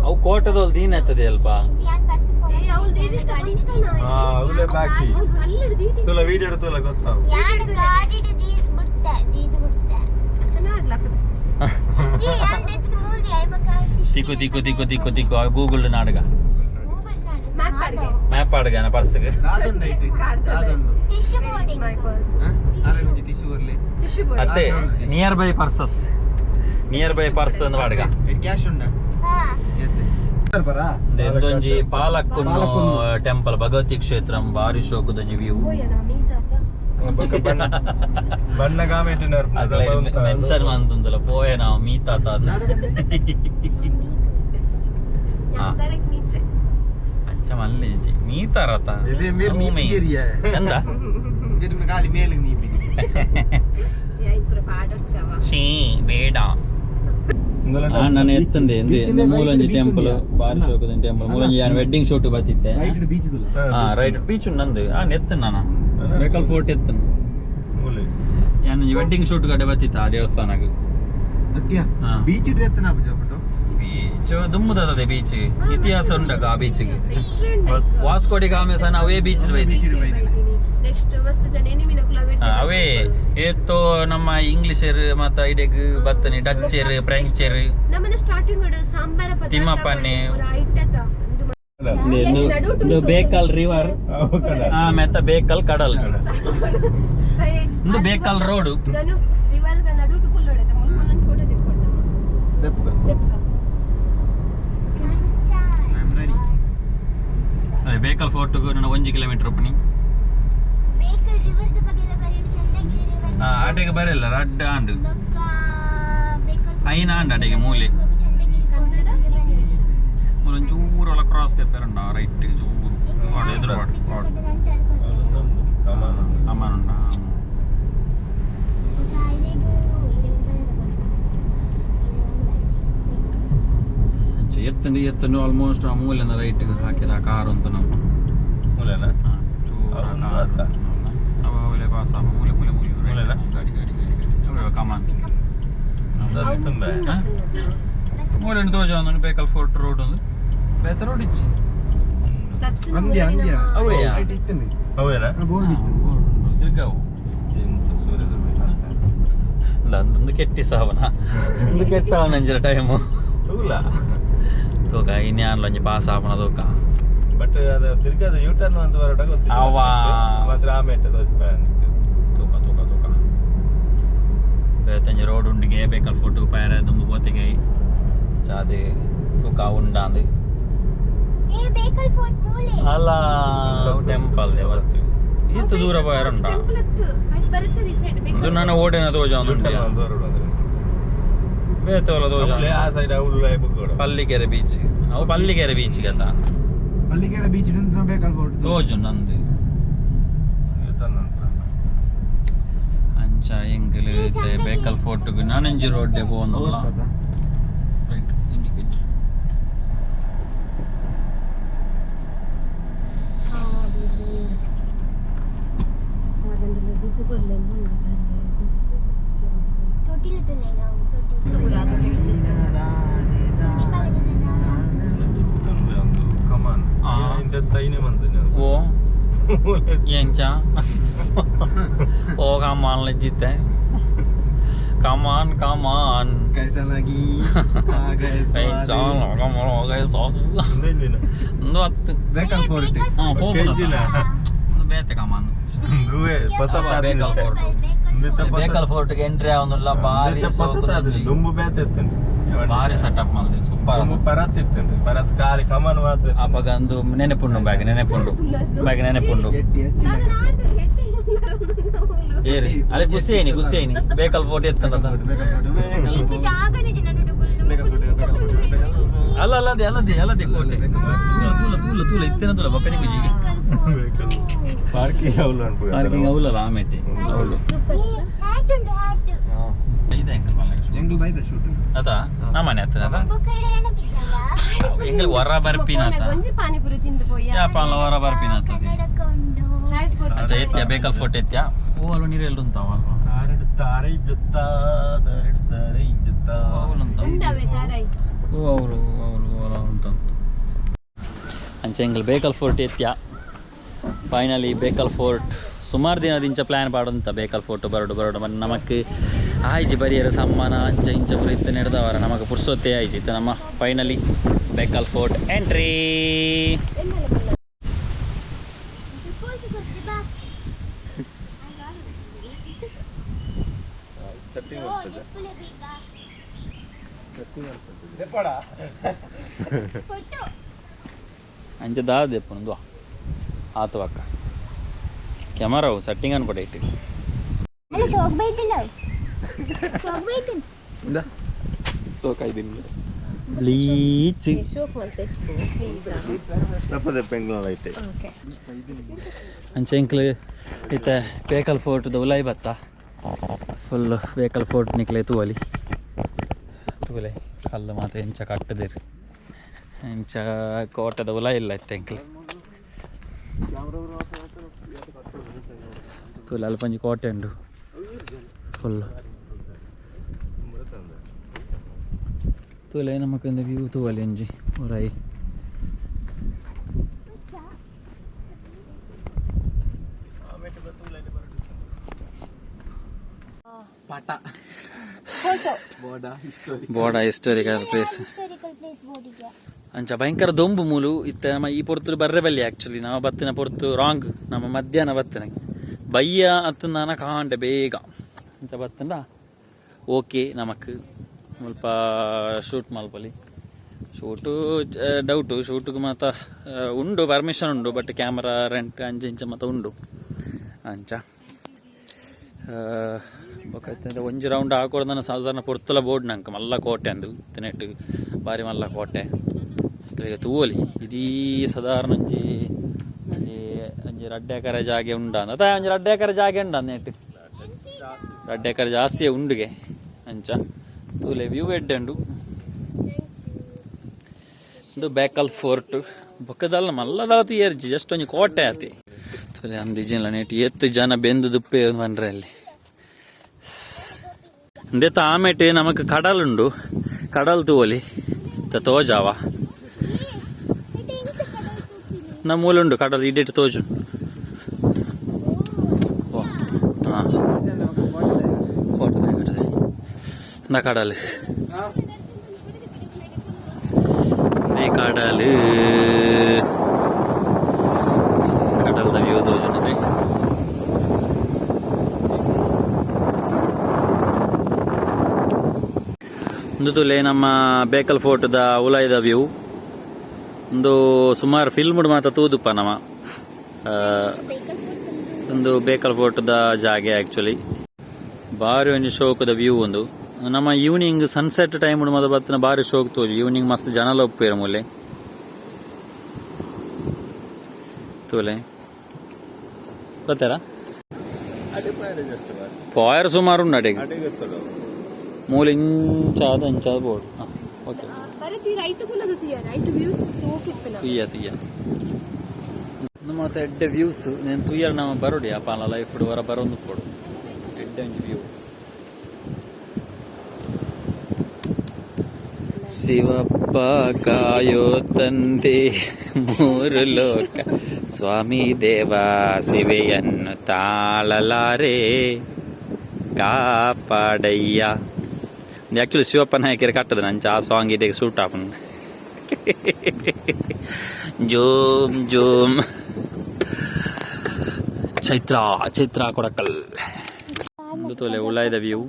ಅವು ಕೋಟದೋಲ್ ದೀನ್ ಆಗ್ತದೆ ಅಲ್ಪ ತುಲ ವಿಡಿಯೋ ತುಲ ಗೊತ್ತಾವ ತಿಕ್ಕು ಗೂಗಲ್ ನಾಡಗ ಮ್ಯಾಪ್ ಆಡ್ಗಾನ ಪರ್ಸ್ಗೆ ಅತ್ತೆ ನಿಯರ್ ಬೈ ಪರ್ಸ್ ಅಂದ್ ಆಡ್ಗ ಕ್ಯಾಶ್ ಉಂಡ ಕಿಲೋಮೀಟರ್ ಬರ ಎಂದೊಂಜಿ ಪಾಲಕ್ಕುನ್ನು ಟೆಂಪಲ್ ಭಗವತಿ ಕ್ಷೇತ್ರ ಬಾರಿ ಶೋಕುದೊಂಜಿ ವ್ಯೂ ಬಣ್ಣ ಮೆನ್ಷನ್ ಮಂತಂದಲ್ಲ ಪೋಯ ನಾವು ಮೀತಾತ ಅಂಚ ಮಲ್ಲೆ ಮೀತಾರತ ಎಂದ ಕಾಲಿ ಮೇಲೆ ಶೀ ಬೇಡ ನಾನು ಎತ್ತಂದೆ ಮೂಲೊಂಜಿ ಟೆಂಪಲ್ ಬಾರಿ ಶೋಕದ ಟೆಂಪಲ್ ಮೂಲೊಂಜಿ ವೆಡ್ಡಿಂಗ್ ಶೂಟ್ ಬತ್ತಿತ್ತೆ ರೈಟ್ ಬೀಚ್ ನಂದು ಎತ್ತನ್ ನಾನು ಬೇಕಲ್ ಫೋರ್ಟ್ ಎತ್ತನ್ ನಾನು ವೆಡ್ಡಿಂಗ್ ಶೂಟ್ ಗಡೆ ಬತ್ತಿತ್ತ ಆ ದೇವಸ್ಥಾನಕ್ಕೆ ಬೀಚ್ ಬೀಚ್ ದುಮ್ಮದದೆ ಬೀಚ್ ಇತಿಹಾಸ ಉಂಟಕ ಆ ಬೀಚ್ಗೆ ವಾಸ್ಕೋಡಿ ಗಾಮೆ ಸಹ ಅವೇ ಬೀಚ್ ಬೈದಿ ಅವೇ ಏತ್ತೋ ನಮ್ಮ ಇಂಗ್ಲಿಷರ್ ಮತ್ತ ಇಡೆಗ್ ಬತ್ತನಿ ಡಚ್ಚರ್ ಫ್ರೆಂಚರ್ ತಿಮ್ಮಪ್ಪನೆ ಬೇಕಲ್ ರಿವರ್ ಮೆತ್ತ ಬೇಕಲ್ ಕಡಲ್ ಒಂದು ಬೇಕಲ್ ರೋಡ್ ಬೇಕಲ್ ಫೋರ್ಟ್ಗೂ ನನ್ನ 1 ಕಿಲೋಮೀಟರ್ ಒಪ್ಪನಿ ಆಟೆಗೆ ಬರಲ್ಲ ರಡ್ಡ ಆಂಡು ಐನ ಆಂಡ ಆಟೆಗೆ ಮೂಲೆ ಒಂಚೂರು ಒಳ ಕ್ರಾಸ್ ತೆಪ್ಪರಂಡ ರೈಟ್ ಚೂರು ಎದುರು ಅಮ್ಮನ ಎತ್ತಂಡು ಆಲ್ಮೋಸ್ಟ್ ಆ ಮೂಲೆನ ರೈಟ್ ಹಾಕಿರ ಕಾರು ಅಂತ ನಾವು ಪಾಸ ಮೂಲೆ ಗಾಡಿ ಕಮಾನ್ ಮೂಲೆ ತೋಜ ಒಂದು ಬೇಕಲ್ ಫೋರ್ಟ್ ರೋಡ್ ಒಂದು ಬೇತ ರೋಡ್ ಇಚ್ಚಿ ತಿರ್ಗಾವು ಒಂದು ಕೆಟ್ಟಿ ಸಾವನ ಒಂದು ಕೆಟ್ಟ ಅವನಂಜರ ಟೈಮು ತೂಕ ಇನ್ಯಾನ್ಲ ಒಂಜಿ ಪಾಸ್ ಆಪನ ತೂಕ ಬಟ್ ಅದು ತಿರ್ಗದ ಯೂಟರ್ನ್ ಅಂತ ಹೊರಟ ಗೊತ್ತಿಲ್ಲ ಅವ ಮಾತ್ರ ಆ ಮೆಟ್ಟ ತೂಕ ತೂಕ ತೂಕ ಬೇತಂಜಿ ರೋಡ್ ಉಂಡಿಗೆ ಬೇಕಲ್ ಫೋಟೋ ಪೈರ ದುಂಬು ಪೋತಿಗೆ ಚಾದಿ ತೂಕ ಉಂಡಾಂದು ಅಲ್ಲ ಟೆಂಪಲ್ ದೇವತ್ತು ಇತ್ತು ದೂರ ಪೈರುಂಡ ಇದು ನನ್ನ ಓಟೆನ ತೋಜ ಒಂದು ಬೇತವಲ್ಲ ತೋಜ ಪಲ್ಲಿಕೆರೆ ಬೀಚ್ ಅವು ಪಲ್ಲಿಕೆರೆ ಬೀಚ್ ಗತ ಪಲ್ಲಿಕೆರೆ ಬೀಚ್ ಬೇಕಲ್ ಫೋರ್ಟ್ ತೋಜು ನಂದು ಅಂಚ ಎಂಕಲ್ ಬೇಕಲ್ ಫೋರ್ಟ್ಗೆ ನಾನೆಂಜಿ ರೋಡ್ಡೆ ಪೋನಲ್ಲ ರೈಟ್ ಇಂಡಿಕೇಟರ್ ಓ ಎಂಚ ಓ ಕಮಾನ್ ಲಜ್ಜಿತ್ತೆ ಕಮಾನ್ ಕಮಾನ್ कैसा लगी ಒಂದು 10 ಬೇಕಲ್ ಫೋರ್ಟ್ ಬೇತೆ ಕಮಾನ್ ಬೇಕಲ್ ಫೋರ್ಟ್ಗೆ ಎಂಟ್ರಿ ಆವೊಂದುಲ್ಲ ಬಾರಿ ದುಂಬು ಬೇತೆ ಬಾರಿ ಸೆಟಪ್ ಮಾಡಿದೆ ಸೂಪರ್ ಪರತ್ ಇತ್ತು ಪರತ್ ಖಾಲಿ ಕಮಾನ್ ಮಾತ್ರ ಅವಾಗ ಒಂದು ನೆನೆಪುಂಡು ಬ್ಯಾಗ್ ನೆನೆಪುಂಡು ಏರಿ ಅಲ್ಲಿ ಗುಸೇನಿ ಬೇಕಲ್ ಫೋರ್ಟ್ ಎತ್ತಂದ ಅಲ್ಲದೆ ಕೋಟೆ ತೂಲ ಇತ್ತೇನ ತುಲ ಬಕ್ಕನಿ ಕುಜಿಗೆ ಪಾರ್ಕಿಂಗ್ ಅವಲ್ಲ ಆಮೇಟೆ ಅವಳು ಇದೆ ಎಂಕಲ್ ಬೈದ ಶೂಟ್ ಅದ ನಮ್ಮನೆ ಹತ್ರ ಅದ ಎಂಕಲ್ ಹೊರ ಬರ್ಪಿನಾತ ಯಾಪಲ್ಲ ಹೊರ ಬರ್ಪಿನಾತ ಎತ್ಯ ಬೇಕಲ್ ಫೋರ್ಟ್ ಎತ್ಯ ಓ ಅಲ್ವ ನೀರೆಲ್ಲ ಉಂಟಾವ ಓ ಅವಳು ಉಂಟು ಅಂಚೆ ಎಂಕಲ್ Bekal fort ಎತ್ಯ finally Bekal fort ಸುಮಾರು ದಿನದಿಂಚ ಪ್ಲ್ಯಾನ್ ಪಾಡೋಂತ ಬೇಕಲ್ ಫೋರ್ಟ್ ಬರೋಡು ನಮಕ್ ಆಯ್ಜಿ ಬರಿಯರ ಸಮ್ಮಾನ ಅಂಚ ಇಂಚ ಬರೀತ ನಡೆದವರ ನಮಗೆ ಪುರ್ಸೊತ್ತೆ ಆಯ್ತು ನಮ್ಮ ಫೈನಲಿ ಬೇಕಲ್ ಫೋರ್ಟ್ ಎಂಟ್ರಿ ಅಂಚೆ ದಾದ ದೆಪ್ಪುಂದು ಆತು ಅಕ್ಕ ಕ್ಯಾಮರಾವು ಸೆಟ್ಟಿಂಗ್ ಅನ್ಪಡೆ ಇಟ್ಟು ಬ್ಲೀಚ್ ಅಂಚೆ ಇಂಕ್ಲು ಇತ್ತೆ ಬೇಕಲ್ ಫೋರ್ಟ್ ಉಲಾಯಿ ಬತ್ತ ಫುಲ್ ಬೇಕಲ್ ಫೋರ್ಟ್ ನಿಕ್ಲೆ ತೂವಲಿ ತೂಲೆ ಕಲ್ಲು ಮಾತ್ರ ಎಂಚ ಕಟ್ಟದಿರಿ ಎಂಚ ಕೋಟದ ಉಲಾಯಿ ಇಲ್ಲ ಇತ್ತೆ ಇಂಕ್ಲು ತೂಲೆ ಅಲ್ಲಿ ಪಂಜಿ ಕೋಟೆ ಉಂಡು ಫುಲ್ ತೂಲೆ ನಮಕೊಂದು ವ್ಯೂ ತೂವಲಿ ಒಂಜಿ ಉಲಾಯಿ ಬೋಡ ಹಿಸ್ಟೋರಿಕಲ್ ಪ್ಲೇಸ್ ಅಂಚ ಭಯಂಕರ ದೊಂಬು ಮೂಲು ಇತ್ತ ನಮ್ಮ ಈ ಪೊರ್ತುಲು ಬರ್ರೆ ಬಲ್ಲಿ ಆ್ಯಕ್ಚುಲಿ ನಾವು ಬತ್ತಿನ ಪೊರ್ತು ರಾಂಗ್ ನಮ್ಮ ಮಧ್ಯಾಹ್ನ ಬತ್ತಿನ ಬಯ್ಯ ಅತ್ತ ನಾನು ಕಾಂಡೆ ಬೇಗ ಅಂತ ಬತ್ತಂಡ ಓಕೆ ನಮಕ್ ಸ್ವಲ್ಪ ಶೂಟ್ ಮಲ್ಪಲಿ ಶೂಟು ಡೌಟು ಶೂಟಿಗೆ ಮಾತ್ರ ಉಂಡು ಪರ್ಮಿಷನ್ ಉಂಡು ಬಟ್ ಕ್ಯಾಮರಾ ರೆಂಟ್ ಅಂಚೆ ಇಂಚ ಮಾತ್ರ ಉಂಡು ಅಂಚ ಒಂಜಿ ರೌಂಡ್ ಹಾಕೋದನ್ನ ಸಾಧಾರಣ ಪೊರ್ತುಲ ಬೋರ್ಡ್ ನಂಗೆ ಮಲ್ಲ ಕೋಟೆ ಅಂದು ತಿನೆಟ್ಟು ಬಾರಿ ಮಲ್ಲ ಕೋಟೆ ತೂವಲಿ ಇದೀ ಸಾಧಾರಣ ಒಂಜಿ ಒಂಜಿ 2 ಎಕರೆ ಜಾಗೆ ಉಂಡ ಅದ ಒಂಜಿ 2 ಎಕರೆ ಜಾಗೆ ಉಂಡ ನೆಟ್ಟು 2 ಎಕರೆ ಜಾಸ್ತಿ ಉಂಡುಗೆ ಅಂಚ ತೂಲೆ ವ್ಯೂ ಎಡ್ಡೆ ಉಂಡು ಇದು ಬೇಕಲ್ ಫೋರ್ಟ್ ಬೊಕ್ಕದಲ್ಲ ಮಲ್ಲದಾತು ಏರ್ಜಿ ಜಸ್ಟ್ ಒಂಜಿ ಕೋಟೆ ಆತಿ ತೂಲೆ ಅಂದಿಜಿಲ್ಲ ನೆಟ್ಟು ಎತ್ತು ಜನ ಬೆಂದು ದುಪ್ಪೆ ಬಂದ್ರೆ ಅಲ್ಲಿ ಅಂದೇತ ಆಮೇಟೆ ನಮಕ್ ಕಡಲುಂಡು ಕಡಲ್ ತೂವಲಿ ತೋಜಾವ ನಮ್ಮೂಲುಂಡು ಕಡಲ್ ಇಡೇಟ್ ತೋಜು ನ ಕಡಲ್ ಕಡಲ್ ಕಡಲ್ದ ವ್ಯೂ ತೋಜುನದೆ ಒಂದು ತುಲೆ ನಮ್ಮ ಬೇಕಲ್ ಫೋರ್ಟ್ದ ಉಲಾಯ್ದ ವ್ಯೂ ಒಂದು ಸುಮಾರು ಫಿಲ್ಮ್ ಮಾತ್ರ ತೂದುಪ್ಪ ನಮ್ಮ ಒಂದು ಬೇಕಲ್ ಫೋರ್ಟ್ದ ಜಾಗೆ ಆ್ಯಕ್ಚುಲಿ ಭಾರಿ ಒಂಜಿ ಶೋಕದ ವ್ಯೂ ಒಂದು ನಮ್ಮ ಈವ್ನಿಂಗ್ ಸನ್ಸೆಟ್ ಟೈಮ್ ಮಾತ್ರ ಬತ್ತಿನ ಭಾರಿ ಶೋಕ್ ತೋಜು ಈವ್ನಿಂಗ್ ಮಸ್ತ್ ಜನ ಒಪ್ಪೇರ ಮೂಲೆ ತೋಲೆ ಗೊತ್ತಾರ ಪಾಯರ್ ಸುಮಾರು ಉಂಡು ಅಡೆಗೆ ಮೂಲೆ ಇಂಚಾದ ಇಂಚಾದ ಬೋರ್ಡ್ ಓಕೆ ಮತ್ತೆ ಎಡ್ಡೆ ವ್ಯೂಸ್ నేను ತುಯ್ಯರ್ ನಾವು ಬರೋಡಿ ಅಪ್ಪ ಲೈಫ್ ಹೊರ ಬರೋದು ಕೊಡು ಎಡ್ಡೆ ವ್ಯೂ ಶಿವಪ್ಪ ಕಾಯೋ ತಂದೆ ಮೂರು ಲೋಕ ಸ್ವಾಮಿ ದೇವ ಶಿವೆಯನ್ನು ತಾಳಲಾರೆ ಕಾಪಾಡಯ್ಯ ಆ್ಯಕ್ಚುಲಿ ಶಿವಪ್ಪ ನಾಯಕರು ಕಟ್ಟದ ನಂಚ ಆ ಸಾಂಗ್ ಇದೆ ಸೂಟ್ ಆಪನ್ ಜೋಮ್ ಜೋಮ್ ಚೈತ್ರ ಕೊಡಕಲ್ ಒಂದು ತೋಲೆ ಉಲಾಯ್ದ ವ್ಯೂ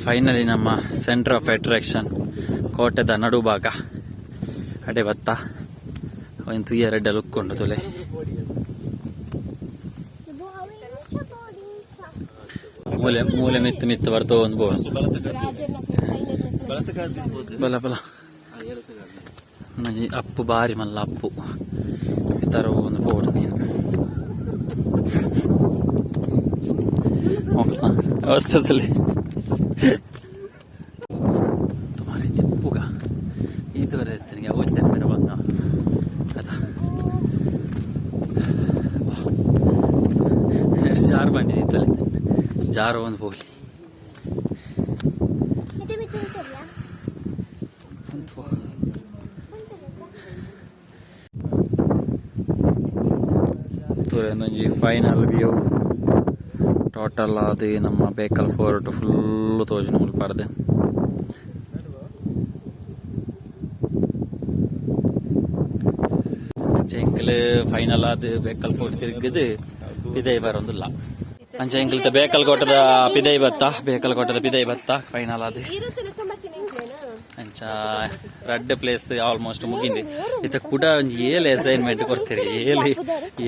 ಫೈನಲಿ ನಮ್ಮ ಸೆಂಟರ್ ಆಫ್ ಅಟ್ರಾಕ್ಷನ್ ಕೋಟೆದ ನಡುಭಾಗ ಅಡೆ ಬತ್ತ ಒಂದು ತುಯ್ಯ ರೆಡ್ಡ ಲುಕ್ಕೊಂಡು ತೊಲೆ ಮೂಲೆ ಮೂಲೆ ಮಿತ್ತು ಮಿತ್ತು ಬರ್ತೋ ಒಂದು ಬೋರ್ಡ್ ಬಲ ಬಲ ಅಪ್ಪು ಬಾರಿ ಮಲ್ಲ ಅಪ್ಪು ತರೋ ಒಂದು ಬೋರ್ಡ್ ನೀನು ಅವಸ್ಥದಲ್ಲಿ ತುಮಾರಿ ಎಪ್ಪುಗ ಇದುವರೆ ನನಗೆ ಓದ್ತಾ ಇರ್ತಾರೆ ಬಂದ ಅದ ಜಾರು ಬಂದಿದೆ ತಲೆ ಜಾರು ಒಂದು ಹೋಗ್ಲಿ ಒಂದೊಂಜಿ ಫೈನಲ್ ವ್ಯೂ ಟೋಟಲ್ ಅದು ನಮ್ಮ ಬೇಕಲ್ ಫೋರ್ಟ್ ಫುಲ್ ತೋಜು ನಮ್ಮಲ್ಲಿ ಪಾರ್ದೆ ಚೆಂಕಲ್ ಫೈನಲ್ ಅದು ಬೇಕಲ್ ಫೋರ್ಟ್ ತಿರುಗಿದು ಇದೇ ಬರೋದಿಲ್ಲ ಅಂಚ ಎಂಕಲ್ತ ಬೇಕಲ್ ಕೊಟ್ಟದ ಪಿದೈ ಬತ್ತ ಫೈನಲ್ ಅದು ಅಂಚ ರಡ್ಡ್ ಪ್ಲೇಸ್ ಆಲ್ಮೋಸ್ಟ್ ಮುಗಿಂది ಇತ್ತ ಕೂಡ ಒಂಜಿ ಏಲ್ ಅಸೈನ್ಮೆಂಟ್ ಕೊಡ್ತೀರಿ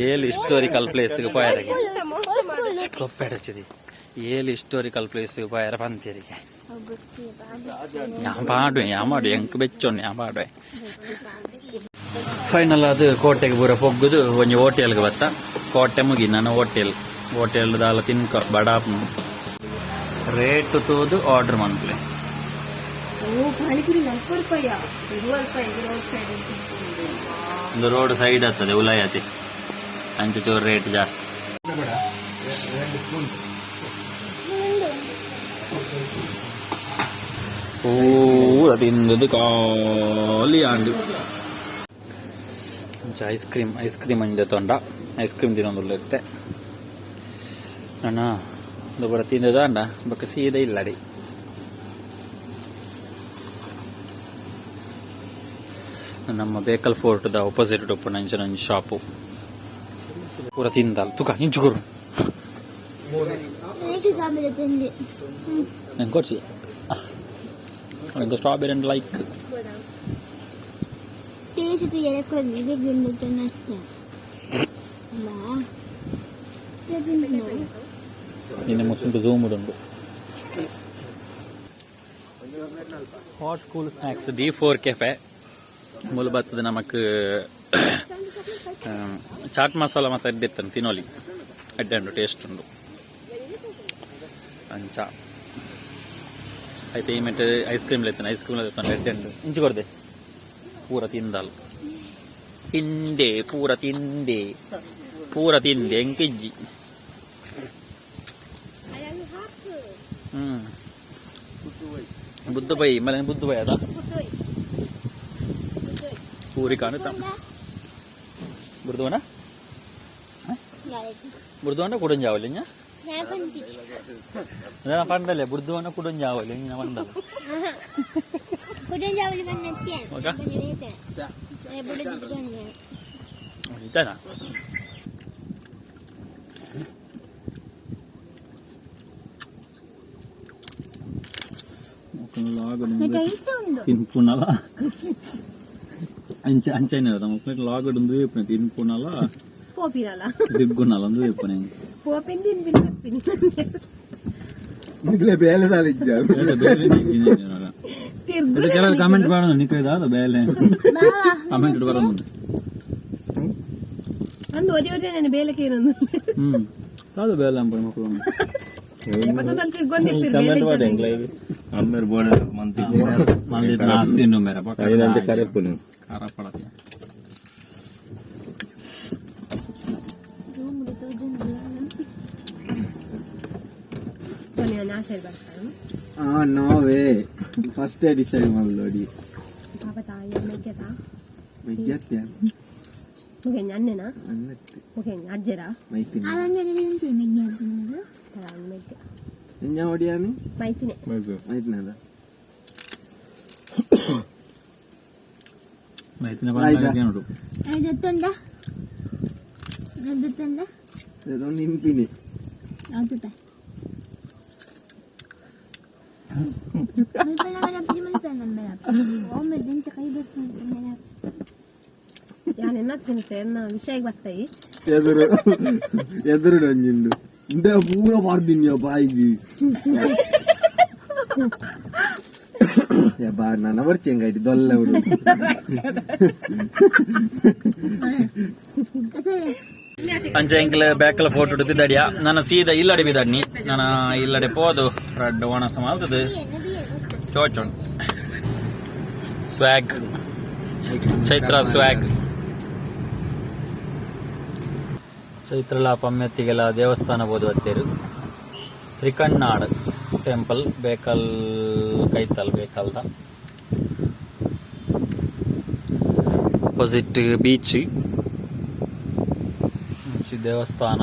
ಏಲ್ ಹಿಸ್ಟೋರಿಕಲ್ ಪ್ಲೇಸ್ಗೆ ಪೋಯರಿಗೆ ಕೊಪ್ಪೆಡಚಿದಿ ಏಲ್ ಹಿಸ್ಟೋರಿಕಲ್ ಪ್ಲೇಸ್ಗೆ ಪೋಯರ ಪಂತೀರಿಗೆ ഞാൻ പാടുവേ എനിക്ക് വെച്ചോണ്ട് ഞാൻ പാടുവേ ಫೈನಲ್ ಅದು ಕೋಟೆಗೆ ಪೂರ ಪೊಗ್ಗುದು ಒಂಜಿ ಹೋಟೆಲ್ಗೆ ಬತ್ತ ಕೋಟೆ ಮುಗಿ ನಾನು ಹೋಟೆಲ್ ದಾಲ ತಿನ್ಕ ಬಡಾಪ್ನು ರೇಟ್ ತೋದು ಆರ್ಡರ್ ಮನ್ಪ್ಲೆ ಒಂದು ರೋಡ್ ಸೈಡ್ ಆಗ್ತದೆ ಉಲಾಯತಿ ಅಂಚೆ ಚೂರು ರೇಟ್ ಜಾಸ್ತಿ ಪೂರ ತಿಂದದ್ದು ಖಾಲಿ ಆಂಡು ಐಸ್ ಕ್ರೀಮ್ ಅಂಜ ತೊಂಡ ಐಸ್ ಕ್ರೀಮ್ ತಿನ್ನೋದಿಲ್ಲ ಇರುತ್ತೆ ನಾನು ದೊಬ್ಬರ ತಿಂದದ ಅಂಡ ಬಕ್ಕ ಸೀದಾ ಇಲ್ಲಡಿ ನಮ್ಮ ಬೇಕಲ್ ಫೋರ್ಟ್ದ ಆಪೋಸಿಟ್ ಒಪ್ಪು ನಂಚನೊಂದು ಶಾಪು ಪೂರ ತಿಂದಲ್ಲ ತುಕ ಇಂಚುಗುರು ನಂಗೆ ಕೊಡ್ಸಿ ಸ್ಟ್ರಾಬೆರಿ ಅಂಡ್ ಲೈಕ್ ನಿನ್ನೆ ಮುಸುಂಟು ಝೂಮ್ ಉಂಟು hot cool snacks D4 cafe ಮೂಲ ಬರ್ತದೆ ನಮಕ್ ಚಾಟ್ ಮಸಾಲ ಮತ್ತೆ ಎಡ್ಡೆತ್ತಾನೆ ತಿನ್ನೋಲಿ ಎಡ್ಡೆ ಟೇಸ್ಟ್ ಉಂಟು ಅಂಚ అయితే ఏమంటే ఐస్ క్రీమ్లు ఎత్తాను రెడ్ అండ్ ఇంచు కొడదే పూర తిందాలి పూర తిండే ఎంకెజ్జి బుద్ధపోయి మళ్ళీ బుద్ధపోయి అదా పూరి కానుతాం బుర్దువనా కూడా చావాలి പണ്ടല്ലേ ബുദ്ധവന കുടം ചാവല്ലേ ഇങ്ങനെ പണ്ടല്ല ഇതാ తినుకున్నాలా అంచైనా కదా ముక్కలకి లాగడు చెప్పిన తినుకున్నాలా దిగ్గున్నాలా చెప్పిన ಕಮೆಂಟ್ ಮಾಡೋದು ನಿಕ್ಕಿದ ಬೇಲೆ ಕಮೆಂಟ್ ಬರೋದು కాదు ಬೇಲೆ ಅಂಬ ಮಕ್ಕಳು ಕಮೆಂಟ್ ಮಾಡಿ ಅಮ್ಮರ್ ಬೋರ್ಡ್ ಮಂತಿ ಮಂದಿ ನಾಸ್ತಿ ಇನ್ನು ಮೇರೆ ಐದಂತೆ ಕರೆಪು ಖಾರ ಪಡತ್ತೆ no way first day decide ಮಾಡ್ಲೋಡಿ ಮೈಗ್ಯಾತ್ಯಾ ಮುಗೆ ಅನ್ನೆನಾ ಮುಗೆ ಅಜ್ಜರಾ ಮೈತಿನಿ ನಿನ್ನ ಹೊಡಿಯಾನಿ ಮೈತಿನದ ಮೈತಿನ ಬಾಯಿಗೆ ನೋಡು ಅದೊಂದ ಅದೊಂದು ನಿಂಪಿನಿ ಆಗುತ್ತ ವಿಷಯಕ್ಕೆ ಬರ್ತಾಯಿ ಎದುರು ನಂಜಿಂಡು ಇಂದ ಪೂರ ಮಾಡ್ತೀನಿ ಬಾಯಿಗೆ ಬಾ ನನ್ನ ಬರ್ಚಿ ಹೆಂಗಾಯ್ತು ದೊಲ್ಲ ಹುಡು ಅಂಚೆ ಎಂಕ್ಲ ಬ್ಯಾಕಲ್ ಫೋಟೋ ಬಿದ್ದಡಿಯ ನನ್ನ ಸೀದಾ ಇಲ್ಲಡೆ ಬಿದ್ದಡ್ನಿ ನಾನು ಇಲ್ಲಡೆ ಪೋದು ರಡ್ಡ ಒಣಸ ಮಾಲ್ತದೆ ಚೋಚೋಣ್ ಸ್ವ್ಯಾಗ್ ಚೈತ್ರ ಸ್ವ್ಯಾಗ್ ಚೈತ್ರಲ ಪಮ್ಮೆತ್ತಿಗೆಲ್ಲ ದೇವಸ್ಥಾನ ಬೋದು ಹತ್ತೇರು ತ್ರಿಕಣ್ಣಾಡ್ ಟೆಂಪಲ್ ಬೇಕಲ್ ಕೈತಲ್ ಬೇಕಲ್ದ ಅಪೋಸಿಟ್ ಬೀಚ್ ದೇವಸ್ಥಾನ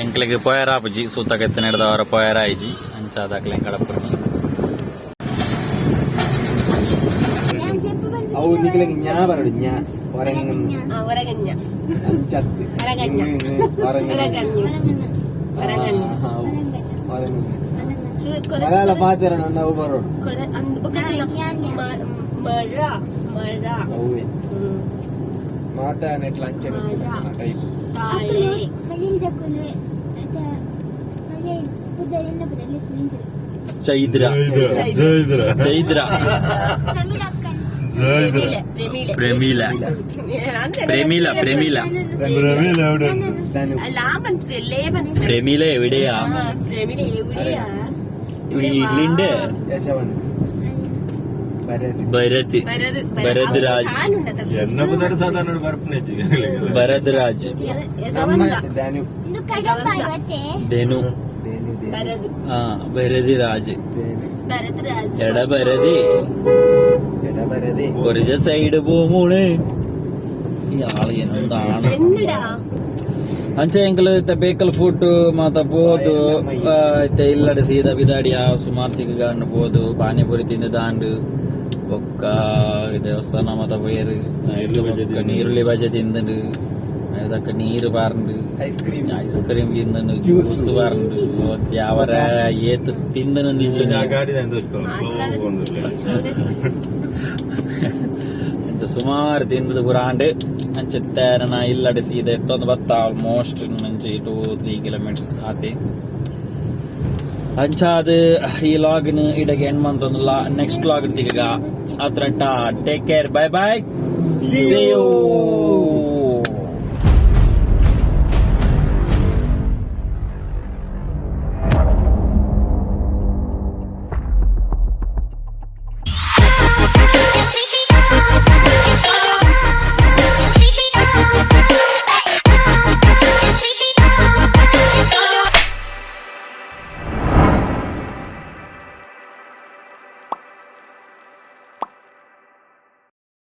ಎಂಕ್ಲೆಗೆ ಪೊಯರಾಪಜಿ ಸೂತಕತ್ತೆ ನಡೆದವರ ಪೊಯರಾಯಿಜಿ ಅಂಚಾದಾಕ್ಲೆ ಕಡಪುರ್ನಿ ಅವು ನಿಕ್ಲೆಗೆ ಜ್ಞಾ ಬರಡು ಜ್ಞಾ Orangnya. Ancat. Orangnya. Orangnya. Orangnya. Orangnya. Sulit Malala paatiran anna ubaro. Bukan merah. Awwe. Mata net lanchen type. Tali. ಚೈದ್ರ ಪ್ರೇಮಿಲ എവിടെയാ വീട്ടിലുണ്ട് ഭരത് രാജ് ധനു ഭരത് രാജ് എടഭരതി കുറച്ച് സൈഡ് പോമൂണ് ഈ ആള് എന്താണ് ಅಂಚೆಂಕಲ್ ಬೇಕಲ್ ಫುಡ್ ಮಾತಬಹುದು ಇಲ್ಲಡೆ ಸೀದಾ ಬಿದಾಡಿ ಸುಮಾರು ತಿಂಗ ಬೋದು ಪಾನಿಪುರಿ ತಿಂದು ದಾಂಡು ಒಕ್ಕ ದೇವಸ್ಥಾನ ಮತ ಪೇರು ನೀರುಳ್ಳಿ ಬಜೆ ತಿಂದು ಅದಕ್ಕೆ ನೀರು ಪಾರ್ಂಡು ಐಸ್ ಕ್ರೀಮ್ ತಿಂದು ಜ್ಯೂಸ್ ಪಾರ್ಂಡು ಯಾವರ ಏತ್ ತಿಂದು ಸುಮಾರು ತಿಂದದು ಪುರಾಂಡ್ ಅಂಚೆತ್ತೇರನ ಇಲ್ಲಡೆ ಸೀದಾ ಎತ್ತೊಂದು ಬತ್ತ ಆಲ್ಮೋಸ್ಟ್ 2-3 ಕಿಲೋಮೀಟರ್ಸ್ ಆತಿ ಅಂಚಾದ ಈ ಲಾಗಿನ ಇಡಗೆ ಎಂಡ್ ಮಂತೊಂದು ನೆಕ್ಸ್ಟ್ ಲಾಗ್ ತಿಗ ಅತ್ರ take care bye bye see you